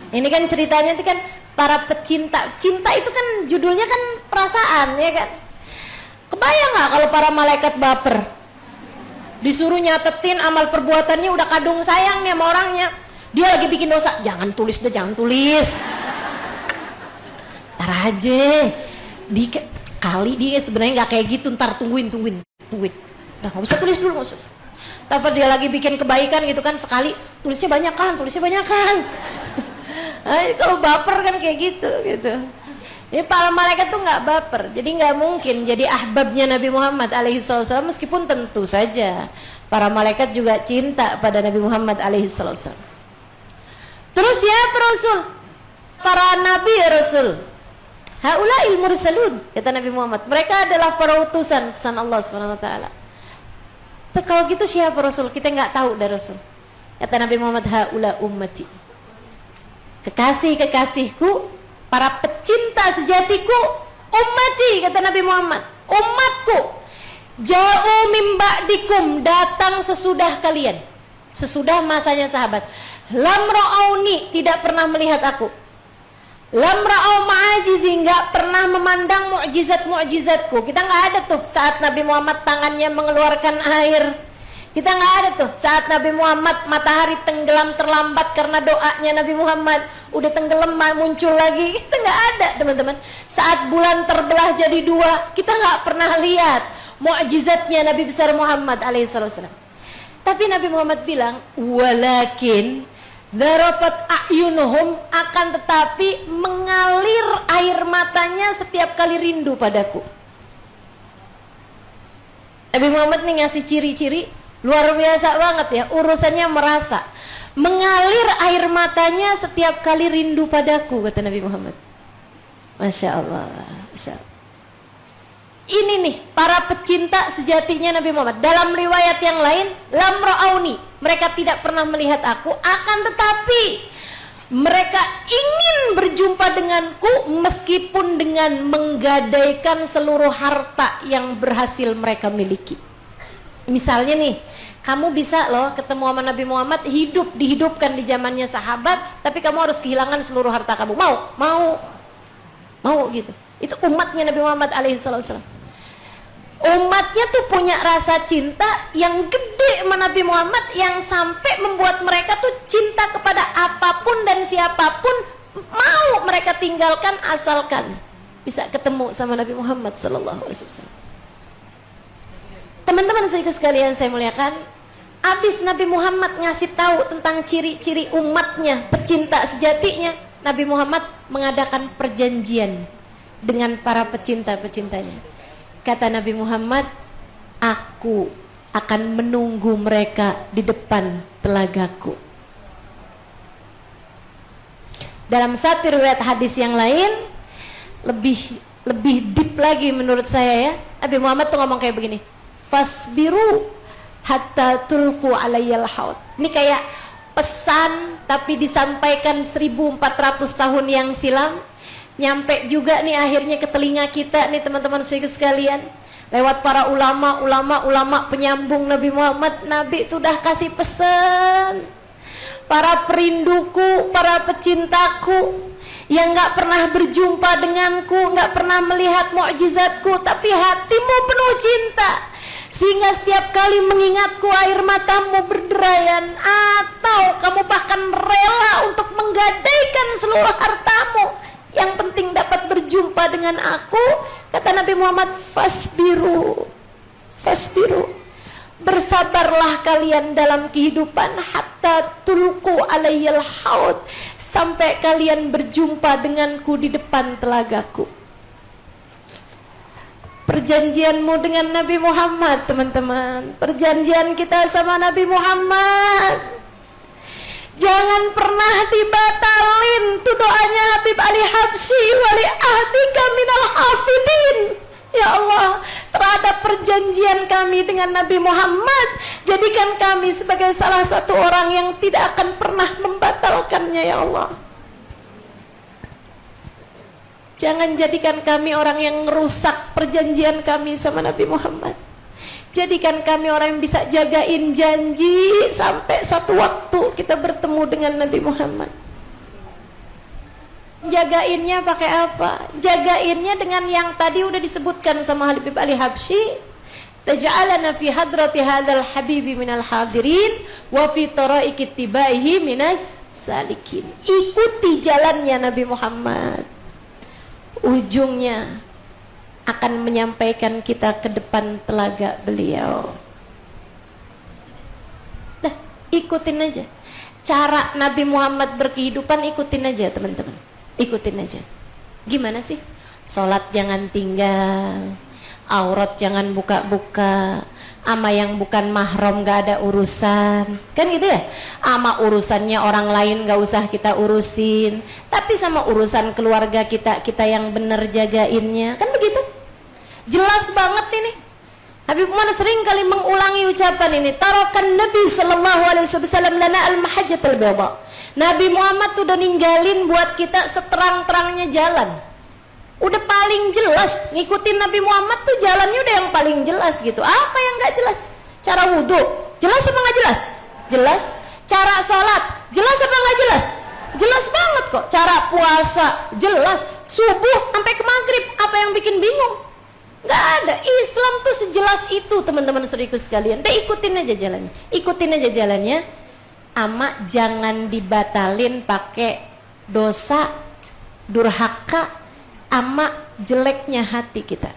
Ini kan ceritanya itu kan para pecinta. Cinta itu kan judulnya kan perasaan ya kan. Kebayang nggak kalau para malaikat baper? Disuruh nyatetin amal perbuatannya, udah kadung sayang nih sama orangnya. Dia lagi bikin dosa, jangan tulis deh, jangan tulis. Ntar aja. Kali dia sebenarnya nggak kayak gitu, ntar tungguin. Nah, nggak usah tulis dulu, nggak usah. Tapi dia lagi bikin kebaikan gitu kan, sekali tulisnya banyak kan. Kalau baper kan kayak gitu. Ini para malaikat tuh nggak baper, jadi nggak mungkin jadi ahbabnya Nabi Muhammad alaihissalam, meskipun tentu saja para malaikat juga cinta pada Nabi Muhammad alaihissalam. Terus ya Rasul, para nabi ya Rasul, haula'il mursalun, kata Nabi Muhammad, mereka adalah para utusan Allah Subhanahu wa taala. Kalau gitu siapa Rasul? Kita nggak tahu dah Rasul. Kata Nabi Muhammad, haula ummati, kekasih-kekasihku, para pecinta sejatiku, ummati, kata Nabi Muhammad, umatku, ja'u min ba'dikum, datang sesudah kalian, sesudah masanya sahabat. Lam ra'auni, tidak pernah melihat aku. Lam ra'au ma'ajizi, enggak pernah memandang mukjizat-mukjizatku. Kita enggak ada tuh saat Nabi Muhammad tangannya mengeluarkan air. Kita enggak ada tuh saat Nabi Muhammad matahari tenggelam terlambat karena doanya Nabi Muhammad, udah tenggelam muncul lagi. Kita enggak ada, teman-teman. Saat bulan terbelah jadi dua, kita enggak pernah lihat mukjizatnya Nabi besar Muhammad alaihissalam. Tapi Nabi Muhammad bilang, walakin darafat a'yunuhum, akan tetapi mengalir air matanya setiap kali rindu padaku. Nabi Muhammad nih ngasih ciri-ciri luar biasa banget ya, urusannya merasa. Mengalir air matanya setiap kali rindu padaku, kata Nabi Muhammad. Masya Allah, Masya Allah. Ini nih para pecinta sejatinya Nabi Muhammad. Dalam riwayat yang lain, lam ra'auni, mereka tidak pernah melihat aku, akan tetapi mereka ingin berjumpa denganku meskipun dengan menggadaikan seluruh harta yang berhasil mereka miliki. Misalnya nih, kamu bisa loh ketemu sama Nabi Muhammad, dihidupkan di zamannya sahabat, tapi kamu harus kehilangan seluruh harta kamu. Mau gitu. Itu umatnya Nabi Muhammad alaihissalam. Umatnya tuh punya rasa cinta yang gede sama Nabi Muhammad, yang sampai membuat mereka tuh cinta kepada apapun dan siapapun, mau mereka tinggalkan asalkan bisa ketemu sama Nabi Muhammad sallallahu alaihi wasallam. Teman-teman sekalian saya muliakan, abis Nabi Muhammad ngasih tahu tentang ciri-ciri umatnya, pecinta sejatinya, Nabi Muhammad mengadakan perjanjian dengan para pecinta-pecintanya. Kata Nabi Muhammad, aku akan menunggu mereka di depan telagaku. Dalam satu riwayat hadis yang lain, lebih deep lagi menurut saya ya, Nabi Muhammad tuh ngomong kayak begini, fasbiru hatta tulku alayyal haud. Ini kayak pesan tapi disampaikan 1400 tahun yang silam, nyampe juga nih akhirnya ke telinga kita nih teman-teman sekalian, lewat para ulama penyambung Nabi Muhammad. Nabi itu udah kasih pesan, para perinduku, para pecintaku yang gak pernah berjumpa denganku, gak pernah melihat mukjizatku, tapi hatimu penuh cinta, sehingga setiap kali mengingatku air matamu berderayan, atau kamu bahkan rela untuk menggadaikan seluruh hartamu, yang penting dapat berjumpa dengan aku. Kata Nabi Muhammad, fasbiru, bersabarlah kalian dalam kehidupan, hatta tulku alayyal haud, sampai kalian berjumpa denganku di depan telagaku. Perjanjianmu dengan Nabi Muhammad, teman-teman, perjanjian kita sama Nabi Muhammad, jangan pernah dibatalin. Itu doanya Habib Ali Habsyi, wali ahdika minal hafidin. Ya Allah, terhadap perjanjian kami dengan Nabi Muhammad, jadikan kami sebagai salah satu orang yang tidak akan pernah membatalkannya, ya Allah. Jangan jadikan kami orang yang merusak perjanjian kami sama Nabi Muhammad. Jadikan kami orang yang bisa jagain janji sampai satu waktu kita bertemu dengan Nabi Muhammad. Jagainnya pakai apa? Jagainnya dengan yang tadi udah disebutkan sama Habib Ali Habsyi, taj'alana fi hadrati hadzal habibi minal hadirin wa fi tara'iqi tibaihi minas salikin. Ikuti jalannya Nabi Muhammad, ujungnya akan menyampaikan kita ke depan telaga beliau. Dah, ikutin aja. cara Nabi Muhammad berkehidupan, ikutin aja teman-teman, ikutin aja. Gimana sih? Sholat jangan tinggal, aurat jangan buka-buka, ama yang bukan mahram gak ada urusan, kan gitu ya. Ama urusannya orang lain gak usah kita urusin, tapi sama urusan keluarga kita, kita yang bener jagainnya, kan begitu. Jelas banget ini. Habib Umar sering kali mengulangi ucapan ini, tarokan Nabi sallallahu alaihi wasallam lana al-mahajjatul bayda. Nabi Muhammad tuh udah ninggalin buat kita seterang-terangnya jalan. Udah paling jelas, ngikutin Nabi Muhammad tuh jalannya udah yang paling jelas gitu. Apa yang gak jelas? Cara wudhu, jelas apa gak jelas? Jelas. Cara sholat, jelas apa gak jelas? Jelas banget kok. Cara puasa, jelas. Subuh sampai ke maghrib, apa yang bikin bingung? Gak ada. Islam tuh sejelas itu teman-teman saudariku sekalian. Deh ikutin aja jalannya, ikutin aja jalannya. Ama jangan dibatalin pakai dosa, durhaka, ama jeleknya hati kita.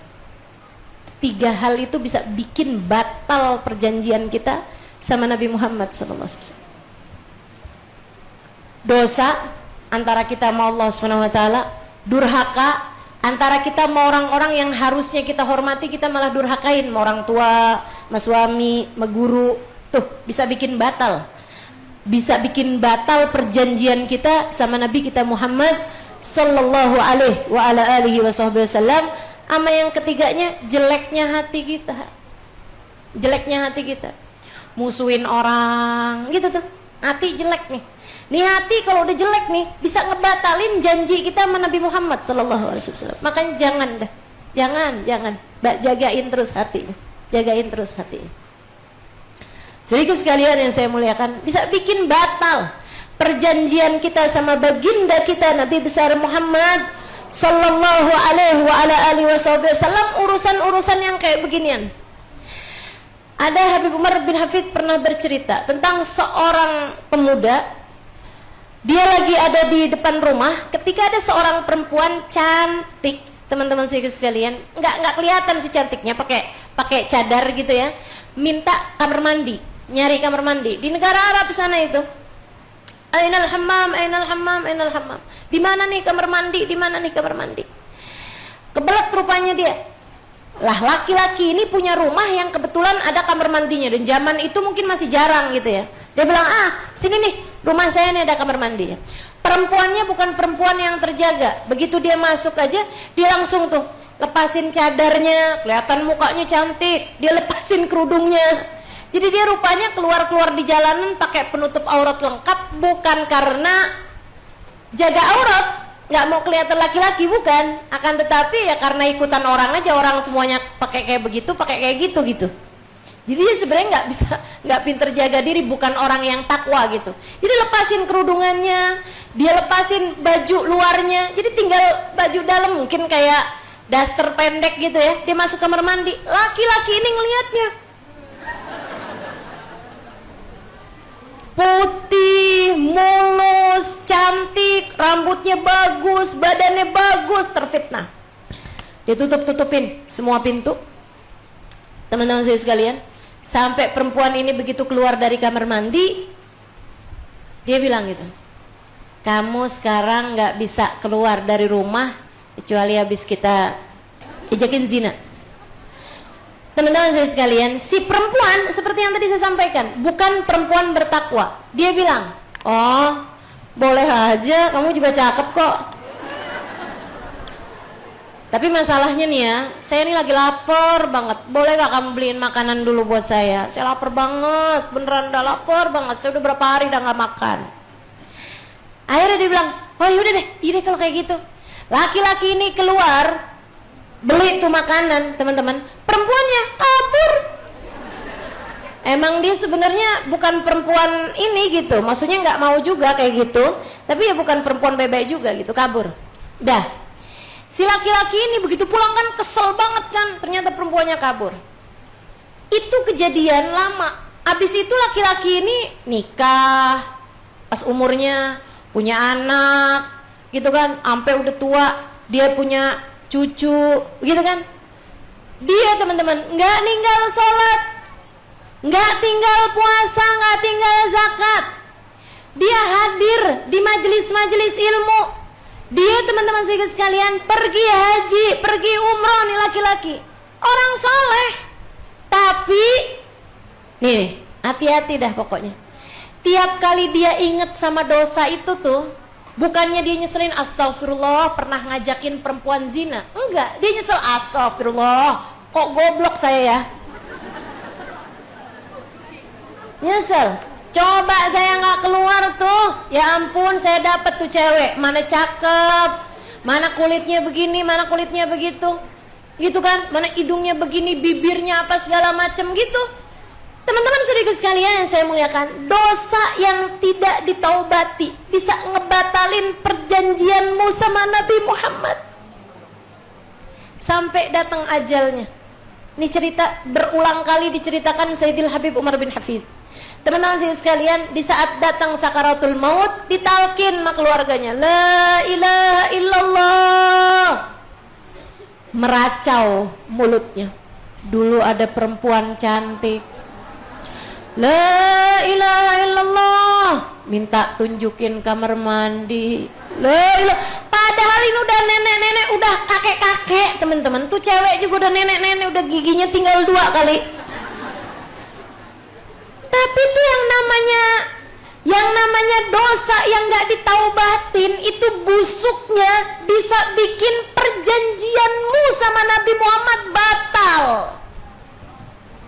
3 hal itu bisa bikin batal perjanjian kita sama Nabi Muhammad SAW. Dosa antara kita sama Allah SWT, durhaka antara kita sama orang-orang yang harusnya kita hormati, kita malah durhakain, sama orang tua, sama suami, sama guru. Tuh bisa bikin batal, bisa bikin batal perjanjian kita sama Nabi kita Muhammad sallallahu alaihi wa ala alihi wasallam. Ama yang ketiganya, jeleknya hati kita, jeleknya hati kita, musuhin orang gitu tuh, hati jelek nih. Nih hati kalau udah jelek nih bisa ngebatalin janji kita sama Nabi Muhammad sallallahu alaihi wasallam. Makanya jangan dah, jangan jagain terus hatinya, jagain terus hatinya. Jadi sekalian yang saya muliakan, bisa bikin batal perjanjian kita sama baginda kita Nabi besar Muhammad sallallahu alaihi wa ala alihi wasallam, urusan-urusan yang kayak beginian. Ada Habib Umar bin Hafid pernah bercerita tentang seorang pemuda. Dia lagi ada di depan rumah ketika ada seorang perempuan cantik, teman-teman sekalian, nggak kelihatan si cantiknya, pakai cadar gitu ya, minta kamar mandi, nyari kamar mandi di negara Arab sana itu. Ainal hammam, ainal hammam, ainal hammam. Di mana nih kamar mandi? Di mana nih kamar mandi? Kebelet rupanya dia. Lah laki-laki ini punya rumah yang kebetulan ada kamar mandinya, dan zaman itu mungkin masih jarang gitu ya. Dia bilang, sini nih, rumah saya nih ada kamar mandi ya. Perempuannya bukan perempuan yang terjaga. Begitu dia masuk aja, dia langsung tuh lepasin cadarnya, kelihatan mukanya cantik, dia lepasin kerudungnya. Jadi dia rupanya keluar-keluar di jalanan pakai penutup aurat lengkap, bukan karena jaga aurat, nggak mau kelihatan laki-laki, bukan. Akan tetapi ya karena ikutan orang aja, orang semuanya pakai kayak begitu, pakai kayak gitu. Jadi dia sebenarnya nggak pinter jaga diri, bukan orang yang takwa gitu. Jadi lepasin kerudungannya, dia lepasin baju luarnya, jadi tinggal baju dalam mungkin kayak daster pendek gitu ya. Dia masuk kamar mandi, laki-laki ini ngelihatnya putih, mulus, cantik, rambutnya bagus, badannya bagus, terfitnah. Dia tutupin semua pintu, teman-teman saya sekalian. Sampai perempuan ini begitu keluar dari kamar mandi, dia bilang gitu, kamu sekarang gak bisa keluar dari rumah kecuali habis kita ajakin zina. Teman-teman saya sekalian, si perempuan seperti yang tadi saya sampaikan, bukan perempuan bertakwa. Dia bilang, oh boleh aja, kamu juga cakep kok. Tapi masalahnya nih ya, saya ini lagi lapar banget. Boleh gak kamu beliin makanan dulu buat saya? Saya lapar banget, beneran udah lapar banget. Saya udah berapa hari udah gak makan. Akhirnya dia bilang, oh yaudah deh kalau kayak gitu. Laki-laki ini keluar, beli tuh makanan, teman-teman. Perempuannya kabur. Emang dia sebenarnya bukan perempuan ini gitu, maksudnya nggak mau juga kayak gitu. Tapi ya bukan perempuan bebek juga gitu, kabur. Dah. Si laki-laki ini begitu pulang kan kesel banget kan, ternyata perempuannya kabur. Itu kejadian lama. Abis itu laki-laki ini nikah, pas umurnya punya anak, gitu kan, sampai udah tua dia punya cucu, gitu kan. Dia teman-teman nggak ninggal sholat, nggak tinggal puasa, nggak tinggal zakat. dia hadir di majelis-majelis ilmu, dia teman-teman sekalian pergi haji, pergi umroh nih laki-laki, orang soleh. Tapi nih hati-hati dah pokoknya. Tiap kali dia inget sama dosa itu tuh, bukannya dia nyeselin astagfirullah pernah ngajakin perempuan zina, enggak, dia nyesel astagfirullah kok goblok saya ya, nyesel. Coba saya nggak keluar tuh, ya ampun saya dapet tuh cewek, mana cakep, mana kulitnya begini, mana kulitnya begitu, gitu kan, mana hidungnya begini, bibirnya apa segala macem gitu. Teman-teman saudara sekalian yang saya muliakan, dosa yang tidak ditaubati bisa ngebatalin perjanjianmu sama Nabi Muhammad sampai datang ajalnya. Ini cerita berulang kali diceritakan Sayyidil Habib Umar bin Hafid. Teman-teman sekalian, di saat datang sakaratul maut, ditalkin sama keluarganya, la ilaha illallah. Meracau mulutnya. Dulu ada perempuan cantik, la ilaha illallah, minta tunjukin kamar mandi, la ilaha. Padahal ini udah nenek-nenek, udah kakek-kakek, teman-teman. Tuh cewek juga udah nenek-nenek, udah giginya tinggal 2 kali. Tapi itu yang namanya dosa yang nggak ditaubatin itu busuknya bisa bikin perjanjianmu sama Nabi Muhammad batal.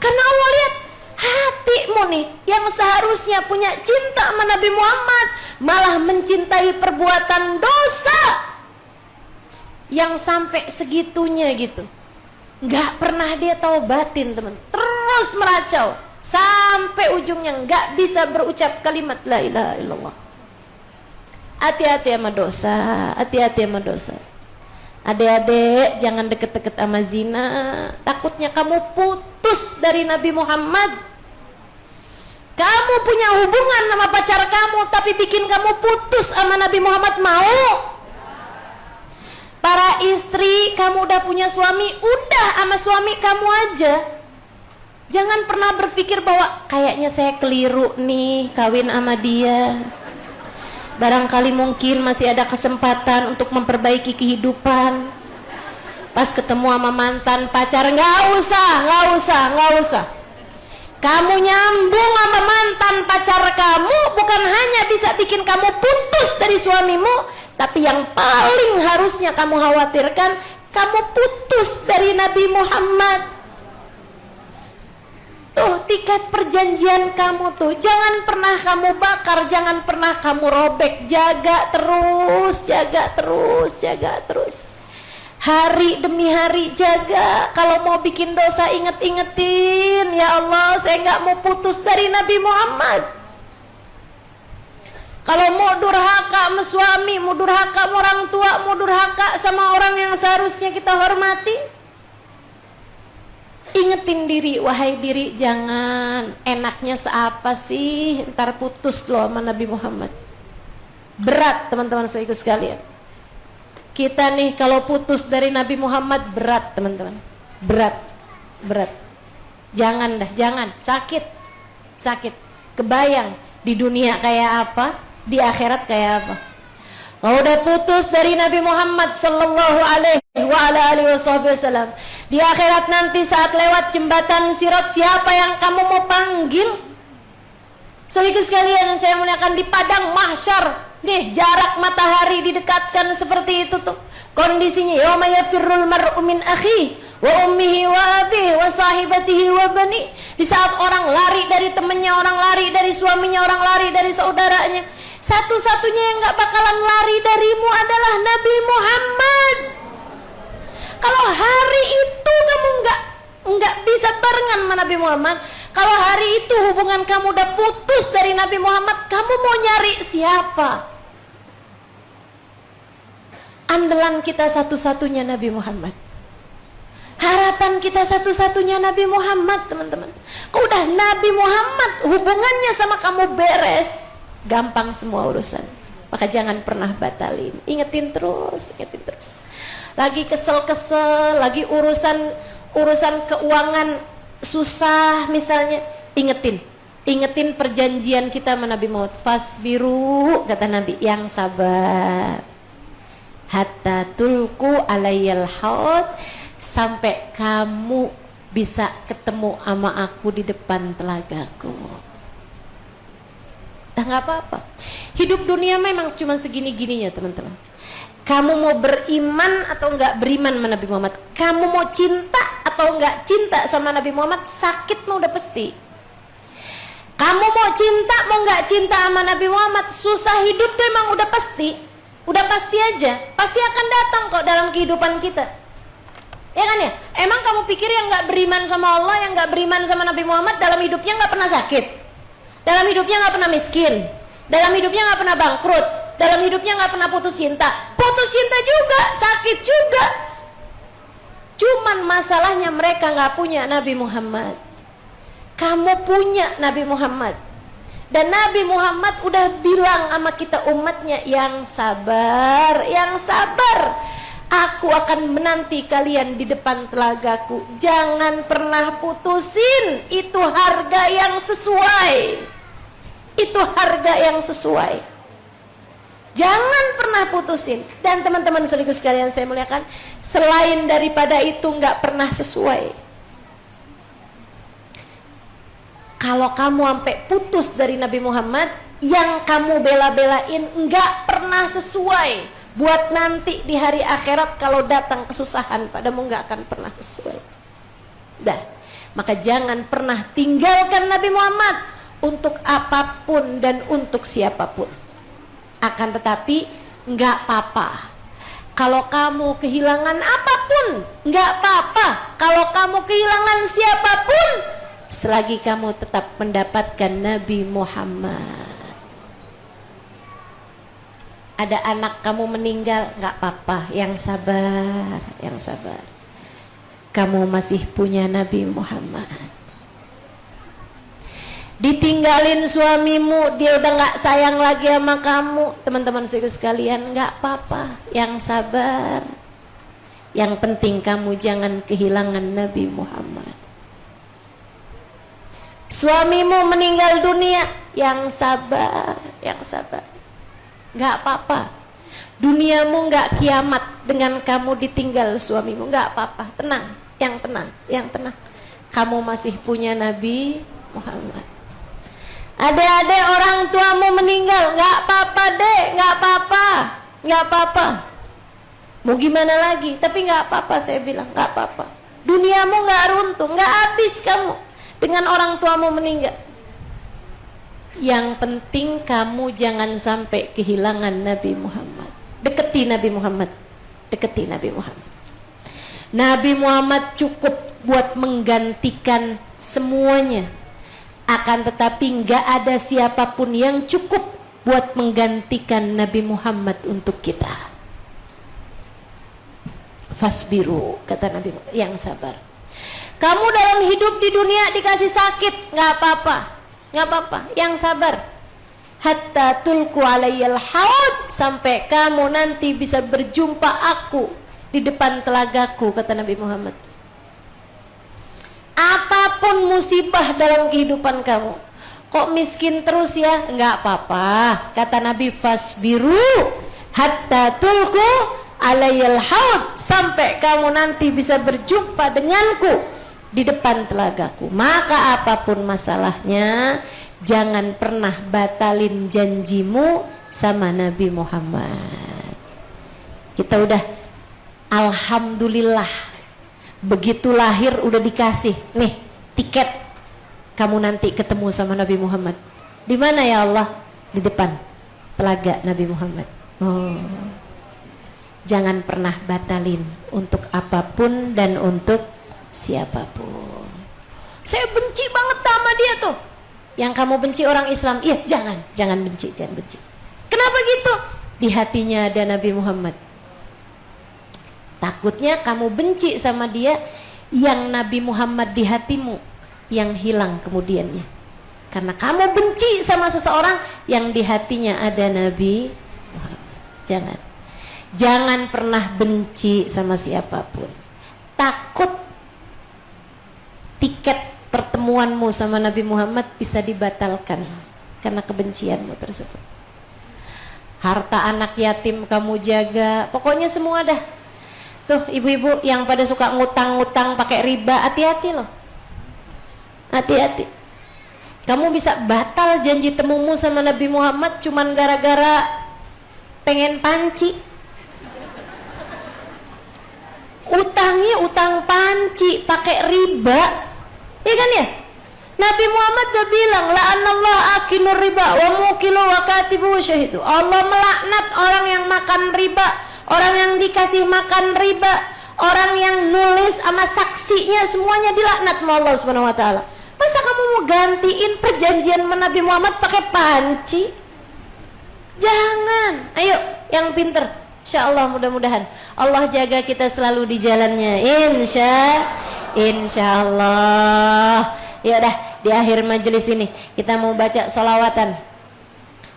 Karena Allah lihat hatimu nih yang seharusnya punya cinta sama Nabi Muhammad malah mencintai perbuatan dosa yang sampai segitunya gitu. Nggak pernah dia taubatin, teman. Terus meracau sampai ujungnya nggak bisa berucap kalimat la ilaha illallah. Hati-hati sama dosa, hati-hati sama dosa. Adik-adik jangan deket-deket sama zina, takutnya kamu putus dari Nabi Muhammad. Kamu punya hubungan sama pacar kamu tapi bikin kamu putus sama Nabi Muhammad, mau? Para istri, kamu udah punya suami, udah sama suami kamu aja. Jangan pernah berpikir bahwa kayaknya saya keliru nih kawin sama dia. Barangkali mungkin masih ada kesempatan untuk memperbaiki kehidupan. Pas ketemu sama mantan pacar, nggak usah. Kamu nyambung sama mantan pacar kamu bukan hanya bisa bikin kamu putus dari suamimu, tapi yang paling harusnya kamu khawatirkan, kamu putus dari Nabi Muhammad. Tuh tiket perjanjian kamu tuh jangan pernah kamu bakar, jangan pernah kamu robek. Jaga terus. Hari demi hari jaga. Kalau mau bikin dosa inget-ingetin, ya Allah saya nggak mau putus dari Nabi Muhammad. Kalau mau durhaka sama suami, mau durhaka sama orang tua, mau durhaka sama orang yang seharusnya kita hormati, ingetin diri, wahai diri, jangan. Enaknya seapa sih ntar putus loh sama Nabi Muhammad. Berat teman-teman saudaraku sekalian. Kita nih kalau putus dari Nabi Muhammad berat teman-teman. Berat. Jangan, sakit. Kebayang di dunia kayak apa, di akhirat kayak apa. Kalau udah putus dari Nabi Muhammad sallallahu alaihi wasallam, di akhirat nanti saat lewat jembatan Sirat, siapa yang kamu mau panggil? Saudaraku sekalian yang saya muliakan, di padang mahsyar nih jarak matahari didekatkan seperti itu tuh kondisinya. Yauma yafirrul mar'u min akhi wa ummihi wa abihi wa sahibatihi wa bani. Di saat orang lari dari temennya, orang lari dari suaminya, orang lari dari saudaranya, satu-satunya yang gak bakalan lari darimu adalah Nabi Muhammad. Kalau hari itu kamu nggak bisa barengan sama Nabi Muhammad, kalau hari itu hubungan kamu udah putus dari Nabi Muhammad, kamu mau nyari siapa? Andalan kita satu-satunya Nabi Muhammad. Harapan kita satu-satunya Nabi Muhammad, teman-teman. Kalau udah Nabi Muhammad hubungannya sama kamu beres, gampang semua urusan. Maka jangan pernah batalin. Ingetin terus. Lagi kesel-kesel, lagi urusan keuangan susah misalnya, ingetin Ingetin perjanjian kita sama Nabi Muhammad. Fasbiru, kata Nabi, yang sabar. Hatta tulku alayyal haud, sampai kamu bisa ketemu sama aku di depan telagaku. Dah nggak apa-apa. Hidup dunia memang cuma segini-gininya, teman-teman. Kamu mau beriman atau enggak beriman sama Nabi Muhammad, kamu mau cinta atau enggak cinta sama Nabi Muhammad, sakit mah udah pasti. Kamu mau cinta mau enggak cinta sama Nabi Muhammad, susah hidup tuh emang udah pasti. Udah pasti aja, pasti akan datang kok dalam kehidupan kita. Ya kan ya? Emang kamu pikir yang enggak beriman sama Allah, yang enggak beriman sama Nabi Muhammad dalam hidupnya enggak pernah sakit? Dalam hidupnya enggak pernah miskin? Dalam hidupnya enggak pernah bangkrut? Dalam hidupnya nggak pernah putus cinta? Putus cinta juga, sakit juga. Cuman masalahnya mereka nggak punya Nabi Muhammad. Kamu punya Nabi Muhammad. Dan Nabi Muhammad udah bilang sama kita umatnya, yang sabar, yang sabar. Aku akan menanti kalian di depan telagaku. Jangan pernah putusin. Itu harga yang sesuai. Itu harga yang sesuai. Jangan pernah putusin. Dan teman-teman sekaligus sekalian saya muliakan, selain daripada itu nggak pernah sesuai. Kalau kamu sampai putus dari Nabi Muhammad, yang kamu bela-belain nggak pernah sesuai. Buat nanti di hari akhirat kalau datang kesusahan padamu nggak akan pernah sesuai. Dah, maka jangan pernah tinggalkan Nabi Muhammad untuk apapun dan untuk siapapun. Akan tetapi nggak apa-apa kalau kamu kehilangan apapun, nggak apa-apa kalau kamu kehilangan siapapun, selagi kamu tetap mendapatkan Nabi Muhammad. Ada anak kamu meninggal, nggak apa-apa, yang sabar, yang sabar. Kamu masih punya Nabi Muhammad. Ditinggalin suamimu, dia udah gak sayang lagi sama kamu, teman-teman sekalian, gak apa-apa, yang sabar. Yang penting kamu jangan kehilangan Nabi Muhammad. Suamimu meninggal dunia, yang sabar, yang sabar. Gak apa-apa, duniamu gak kiamat dengan kamu ditinggal suamimu, gak apa-apa, tenang, yang tenang, yang tenang. Kamu masih punya Nabi Muhammad. Adik-adik, orang tuamu meninggal, nggak apa-apa dek, nggak apa-apa, nggak apa-apa. Mau gimana lagi? Tapi nggak apa-apa, saya bilang nggak apa-apa. Duniamu nggak runtuh, nggak habis kamu dengan orang tuamu meninggal. Yang penting kamu jangan sampai kehilangan Nabi Muhammad. Deketi Nabi Muhammad, deketi Nabi Muhammad. Nabi Muhammad cukup buat menggantikan semuanya. Akan tetapi nggak ada siapapun yang cukup buat menggantikan Nabi Muhammad untuk kita. Fasbiru, kata Nabi, yang sabar. Kamu dalam hidup di dunia dikasih sakit, nggak apa-apa, nggak apa-apa, yang sabar. Hatta tulku alayyal haud, sampai kamu nanti bisa berjumpa aku di depan telagaku, kata Nabi Muhammad. Apapun musibah dalam kehidupan kamu, kok miskin terus ya, enggak apa-apa, kata Nabi, fasbiru hatta tulku alayyal haud, sampai kamu nanti bisa berjumpa denganku di depan telagaku. Maka apapun masalahnya, jangan pernah batalin janjimu sama Nabi Muhammad. Kita udah alhamdulillah, begitu lahir udah dikasih nih tiket, kamu nanti ketemu sama Nabi Muhammad. Di mana ya Allah? Di depan telaga Nabi Muhammad. Oh, jangan pernah batalin untuk apapun dan untuk siapapun. Saya benci banget sama dia tuh. Yang kamu benci orang Islam, iya jangan benci, jangan benci. Kenapa gitu? Di hatinya ada Nabi Muhammad. Takutnya kamu benci sama dia, yang Nabi Muhammad di hatimu yang hilang kemudiannya. Karena kamu benci sama seseorang yang di hatinya ada Nabi Muhammad. Jangan pernah benci sama siapapun. Takut tiket pertemuan ketemuanmu sama Nabi Muhammad bisa dibatalkan karena kebencianmu tersebut. Harta anak yatim kamu jaga, pokoknya semua dah. Tuh ibu-ibu yang pada suka ngutang-ngutang pakai riba, hati-hati loh. Hati-hati. Kamu bisa batal janji temumu sama Nabi Muhammad cuman gara-gara pengen panci. Utangnya utang panci pakai riba, iya kan ya? Nabi Muhammad udah bilang, la'anallah akinur riba wa mukilu wa katibu syahidu. Allah melaknat orang yang makan riba, orang yang dikasih makan riba, orang yang nulis sama saksinya, semuanya dilaknat sama Allah Subhanahu wa taala. Masa kamu mau gantiin perjanjian sama Nabi Muhammad pakai panci? Jangan. Ayo yang pinter. Insya Allah mudah-mudahan Allah jaga kita selalu di jalannya. Insya Allah. Ya udah, di akhir majelis ini kita mau baca salawatan.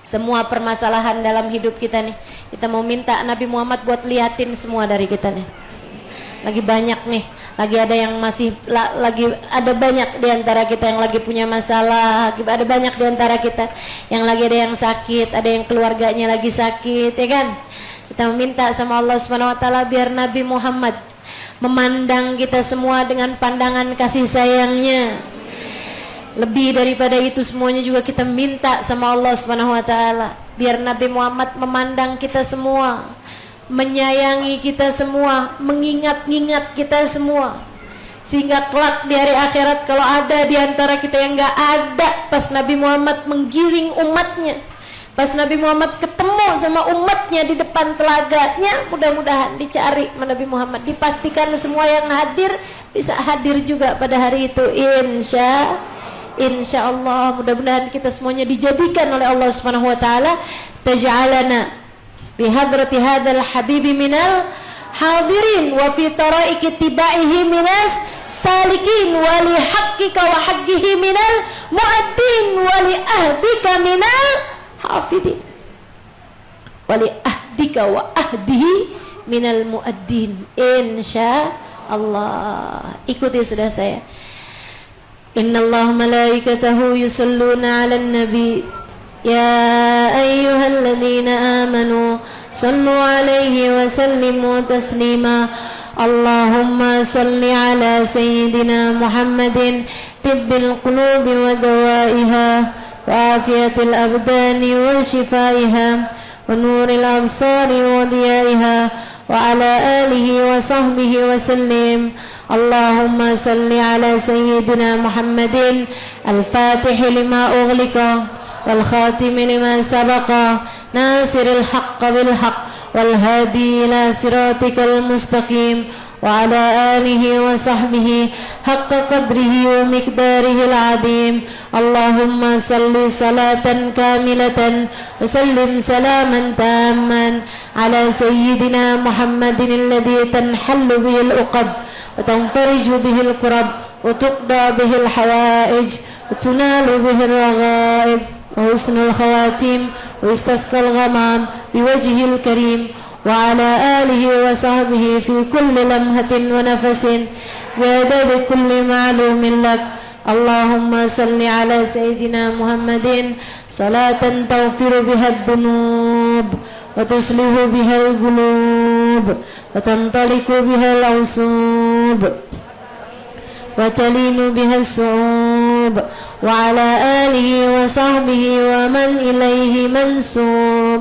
Semua permasalahan dalam hidup kita nih, kita mau minta Nabi Muhammad buat liatin semua dari kita nih. Lagi banyak nih, lagi ada yang masih lagi ada banyak di antara kita yang lagi punya masalah, ada banyak di antara kita yang lagi ada yang sakit, ada yang keluarganya lagi sakit, ya kan? Kita meminta sama Allah Subhanahu wa taala biar Nabi Muhammad memandang kita semua dengan pandangan kasih sayangnya. Lebih daripada itu semuanya juga kita minta sama Allah Subhanahu wa taala biar Nabi Muhammad memandang kita semua, menyayangi kita semua, mengingat-ingat kita semua, sehingga kelak di hari akhirat kalau ada di antara kita yang nggak ada pas Nabi Muhammad menggiring umatnya, pas Nabi Muhammad ketemu sama umatnya di depan telaganya, mudah-mudahan dicari Nabi Muhammad, dipastikan semua yang hadir bisa hadir juga pada hari itu. Insya Allah mudah-mudahan kita semuanya dijadikan oleh Allah Subhanahu wa taala taj'alana bi hadrati hadzal habibi minal hadirin wa fi taraiki tibaihi minas salikin wa li haqqika wa haqqihi minal mu'addin wa li ahdika minal hafidin wa li ahdika wa ahdihi minal mu'addin. Insya Allah. Ikuti sudah saya. Innallaha malaikatahu yusalluna 'alan nabi ya ayyuhalladzina amanu sallu 'alaihi wa sallimu taslima. Allahumma salli 'ala sayyidina Muhammadin tibbil qulubi wa dawaiha wa afiyatil abdani wa shifaiha wa nuril absari wa diyaiha wa 'ala alihi wa sahbihi wa sallim. اللهم صل على سيدنا محمد الفاتح لما أغلق والخاتم لما سبق ناصر الحق بالحق والهادي إلى صراطك المستقيم وعلى آله وصحبه حق قدره ومقداره العظيم. اللهم صل صلاة كاملة وسلم سلاما تاما على سيدنا محمد الذي تنحل به العقد وتنفرج به الكرب وتقضى به الحوائج وتنال به الرغائب وحسن الخواتيم ويستسقى الغمام بوجهه الكريم وعلى آله وصحبه في كل لمحة ونفس بعدد كل معلوم لك. اللهم صل على سيدنا محمد صلاة تغفر بها الذنوب وتصلح بها القلوب وتنطلق بها العصوب وتلين بها الصعوب وعلى آله وصحبه ومن إليه منسوب.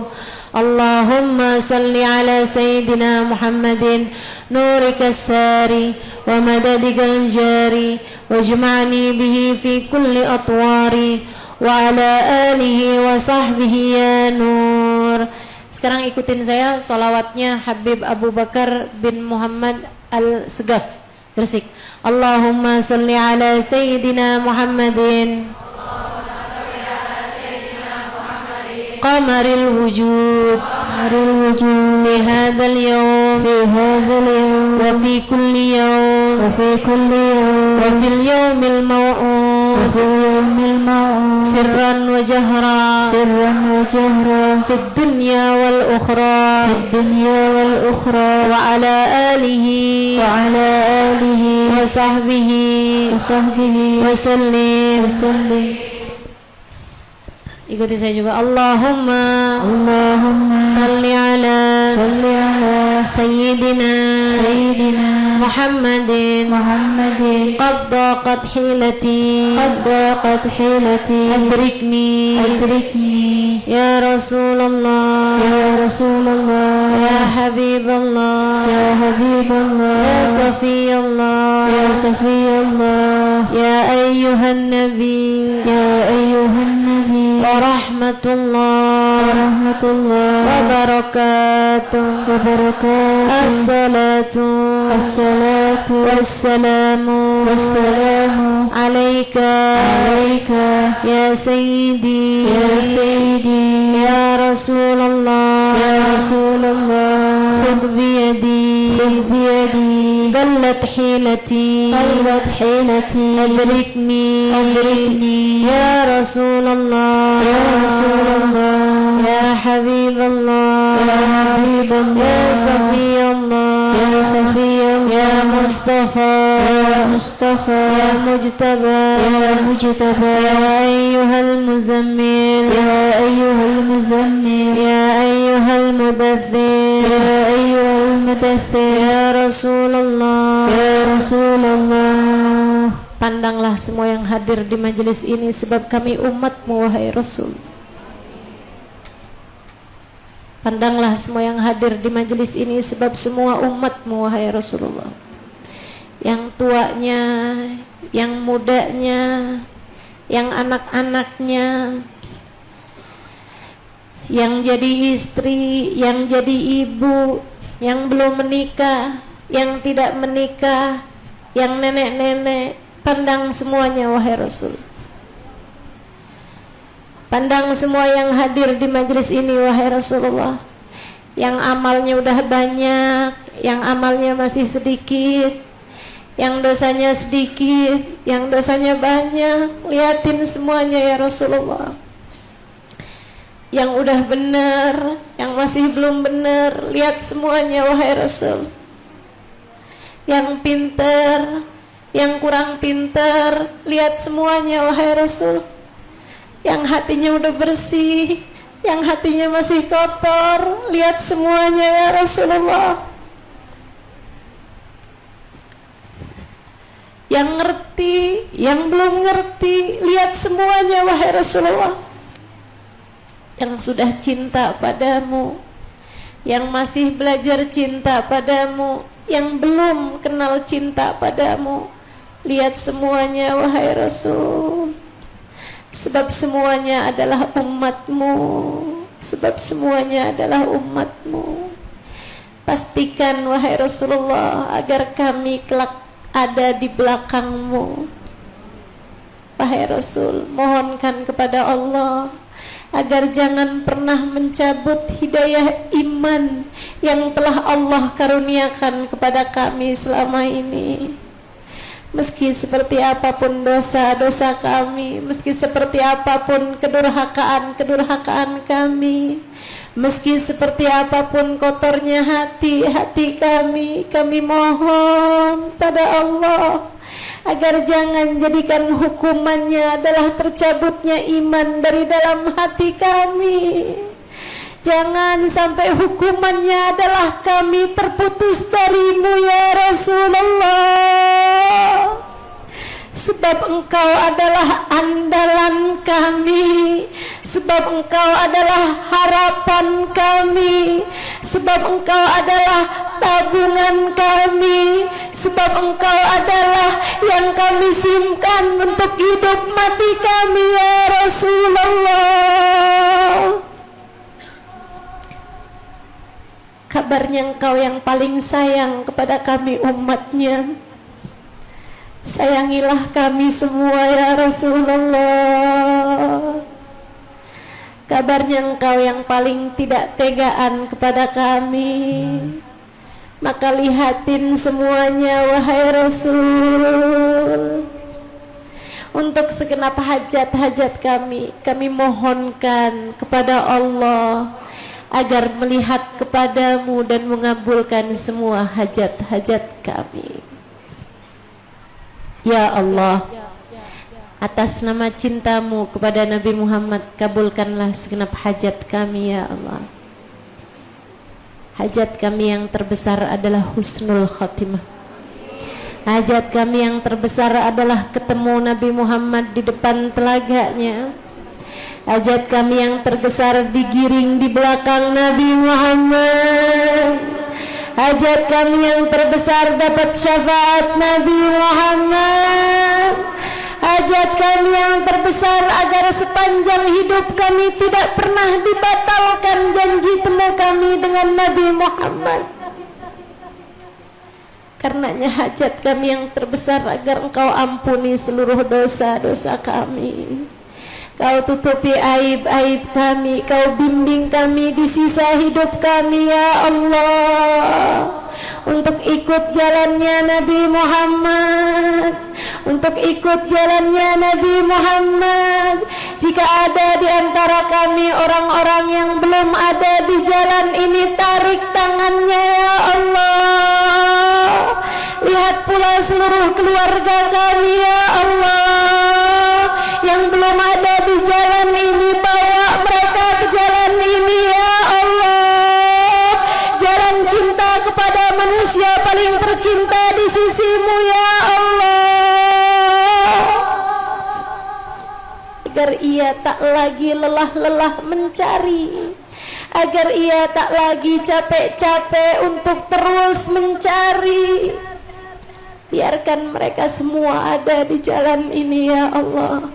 اللهم صل على سيدنا محمد نورك الساري ومددك الجاري واجمعني به في كل أطواري وعلى آله وصحبه يا نور. Sekarang ikutin saya salawatnya Habib Abu Bakar bin Muhammad Al-Segaf Gresik. Allahumma salli ala Sayyidina Muhammadin qamaril wujud fi hadzal yawm wa fi kulli yawm wa fil yawmil maw'ud sirran wa jahra fid dunya wal ukhra wa ala alihi wa sahbihi wa sallim. Ikuti saya juga. Allahumma salli ala sayyidina Muhammadin qad daqat hilati adrikni ya Rasulullah ya Habiballah ya Safiyallah ya ayyuhan nabi wa rahmatullah wa barakatuh assalatu wassalamu alaika ya sayyidi ya Rasulullah khudh biyadi qallat hilati adrikni ya Rasulullah ya Habiballah ya Safiyallah ya Mustafa ya Mujtaba ya ayyuhal muzammil ya ayyuhal mudaththir ya Rasulullah. Pandanglah semua yang hadir di majelis ini sebab kami umatmu wahai Rasul. Pandanglah semua yang hadir di majelis ini sebab semua umatmu wahai Rasulullah. Yang tuanya, yang mudanya, yang anak-anaknya, yang jadi istri, yang jadi ibu, yang belum menikah, yang tidak menikah, yang nenek-nenek. Pandang semuanya wahai Rasul. Pandang semua yang hadir di majelis ini wahai Rasulullah. Yang amalnya udah banyak, yang amalnya masih sedikit, yang dosanya sedikit, yang dosanya banyak. Liatin semuanya ya Rasulullah. Yang udah benar, yang masih belum benar, lihat semuanya wahai Rasul. Yang pintar, yang kurang pintar, lihat semuanya wahai Rasul. Yang hatinya udah bersih, yang hatinya masih kotor, lihat semuanya ya Rasulullah. Yang ngerti, yang belum ngerti, lihat semuanya wahai Rasulullah. Yang sudah cinta padamu, yang masih belajar cinta padamu, yang belum kenal cinta padamu, lihat semuanya wahai Rasul. Sebab semuanya adalah umatmu, sebab semuanya adalah umatmu. Pastikan wahai Rasulullah agar kami kelak ada di belakangmu. Wahai Rasul, mohonkan kepada Allah agar jangan pernah mencabut hidayah iman yang telah Allah karuniakan kepada kami selama ini. Meski seperti apapun dosa-dosa kami, meski seperti apapun kedurhakaan kami, meski seperti apapun kotornya hati kami mohon pada Allah agar jangan jadikan hukumannya adalah tercabutnya iman dari dalam hati kami. Jangan sampai hukumannya adalah kami terputus darimu ya Rasulullah. Sebab engkau adalah andalan kami, sebab engkau adalah harapan kami, sebab engkau adalah tabungan kami, sebab engkau adalah yang kami simpan untuk hidup mati kami ya Rasulullah. Kabarnya engkau yang paling sayang kepada kami umatnya. Sayangilah kami semua ya Rasulullah. Kabarnya engkau yang paling tidak tegaan kepada kami. Maka lihatin semuanya wahai Rasul. untuk segenap hajat-hajat kami mohonkan kepada Allah agar melihat kepadamu dan mengabulkan semua hajat-hajat kami. Ya Allah, atas nama cintamu kepada Nabi Muhammad, kabulkanlah segenap hajat kami ya Allah. Hajat kami yang terbesar adalah husnul khotimah. Hajat kami yang terbesar adalah ketemu Nabi Muhammad di depan telaganya. Hajat kami yang terbesar digiring di belakang Nabi Muhammad. Hajat kami yang terbesar dapat syafaat Nabi Muhammad. Hajat kami yang terbesar agar sepanjang hidup kami tidak pernah dibatalkan janji temu kami dengan Nabi Muhammad. Karenanya hajat kami yang terbesar agar Engkau ampuni seluruh dosa-dosa kami. Kau tutupi aib-aib kami, Kau bimbing kami di sisa hidup kami ya Allah, untuk ikut jalannya Nabi Muhammad, untuk ikut jalannya Nabi Muhammad. Jika ada di antara kami orang-orang yang belum ada di jalan ini, tarik tangannya ya Allah. Lihat pula seluruh keluarga kami ya Allah yang belum ada di jalan ini, bawa mereka ke jalan ini ya Allah. Jalan cinta kepada manusia paling tercinta di sisimu ya Allah, agar ia tak lagi lelah-lelah mencari, agar ia tak lagi capek-capek untuk terus mencari. Biarkan mereka semua ada di jalan ini ya Allah.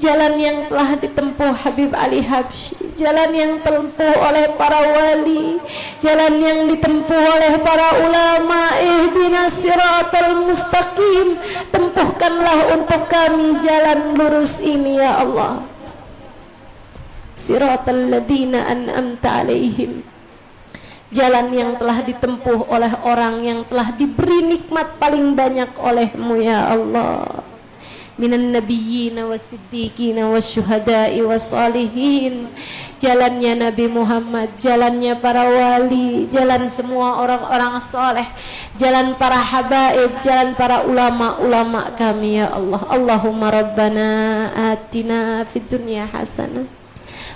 Jalan yang telah ditempuh Habib Ali Habsyi, jalan yang ditempuh oleh para wali, jalan yang ditempuh oleh para ulama. Ihdinas siratal mustaqim, tempuhkanlah untuk kami jalan lurus ini ya Allah. Siratal ladzina an'amta alaihim, jalan yang telah ditempuh oleh orang yang telah diberi nikmat paling banyak olehmu ya Allah. Minan nabiyyin wasiddiqin wasyuhada'i wassalihin, jalannya Nabi Muhammad, jalannya para wali, jalan semua orang-orang soleh, jalan para habaib, jalan para ulama-ulama kami ya Allah. Allahumma rabbana atina fid dunya hasanah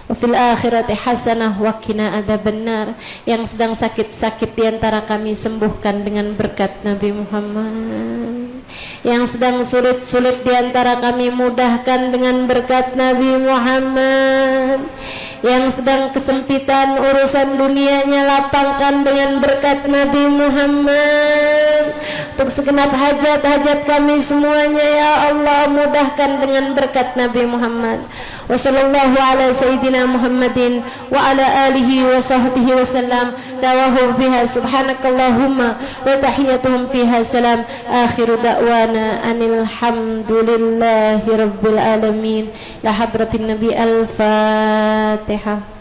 wa fil akhirati hasanah wa qina adzabannar. Yang sedang sakit-sakit di antara kami sembuhkan dengan berkat Nabi Muhammad. Yang sedang sulit-sulit di antara kami mudahkan dengan berkat Nabi Muhammad. Yang sedang kesempitan urusan dunianya lapangkan dengan berkat Nabi Muhammad. Untuk segenap hajat-hajat kami semuanya ya Allah, mudahkan dengan berkat Nabi Muhammad. Wa sallallahu ala sayyidina Muhammadin wa ala alihi wa sahbihi wa sallam. Dawahu biha subhanakallahumma wa tahiyyatuhum fiha salam. Akhiru da'wana anil hamdulillahi rabbil alamin. La hadratin nabi al-fatihah.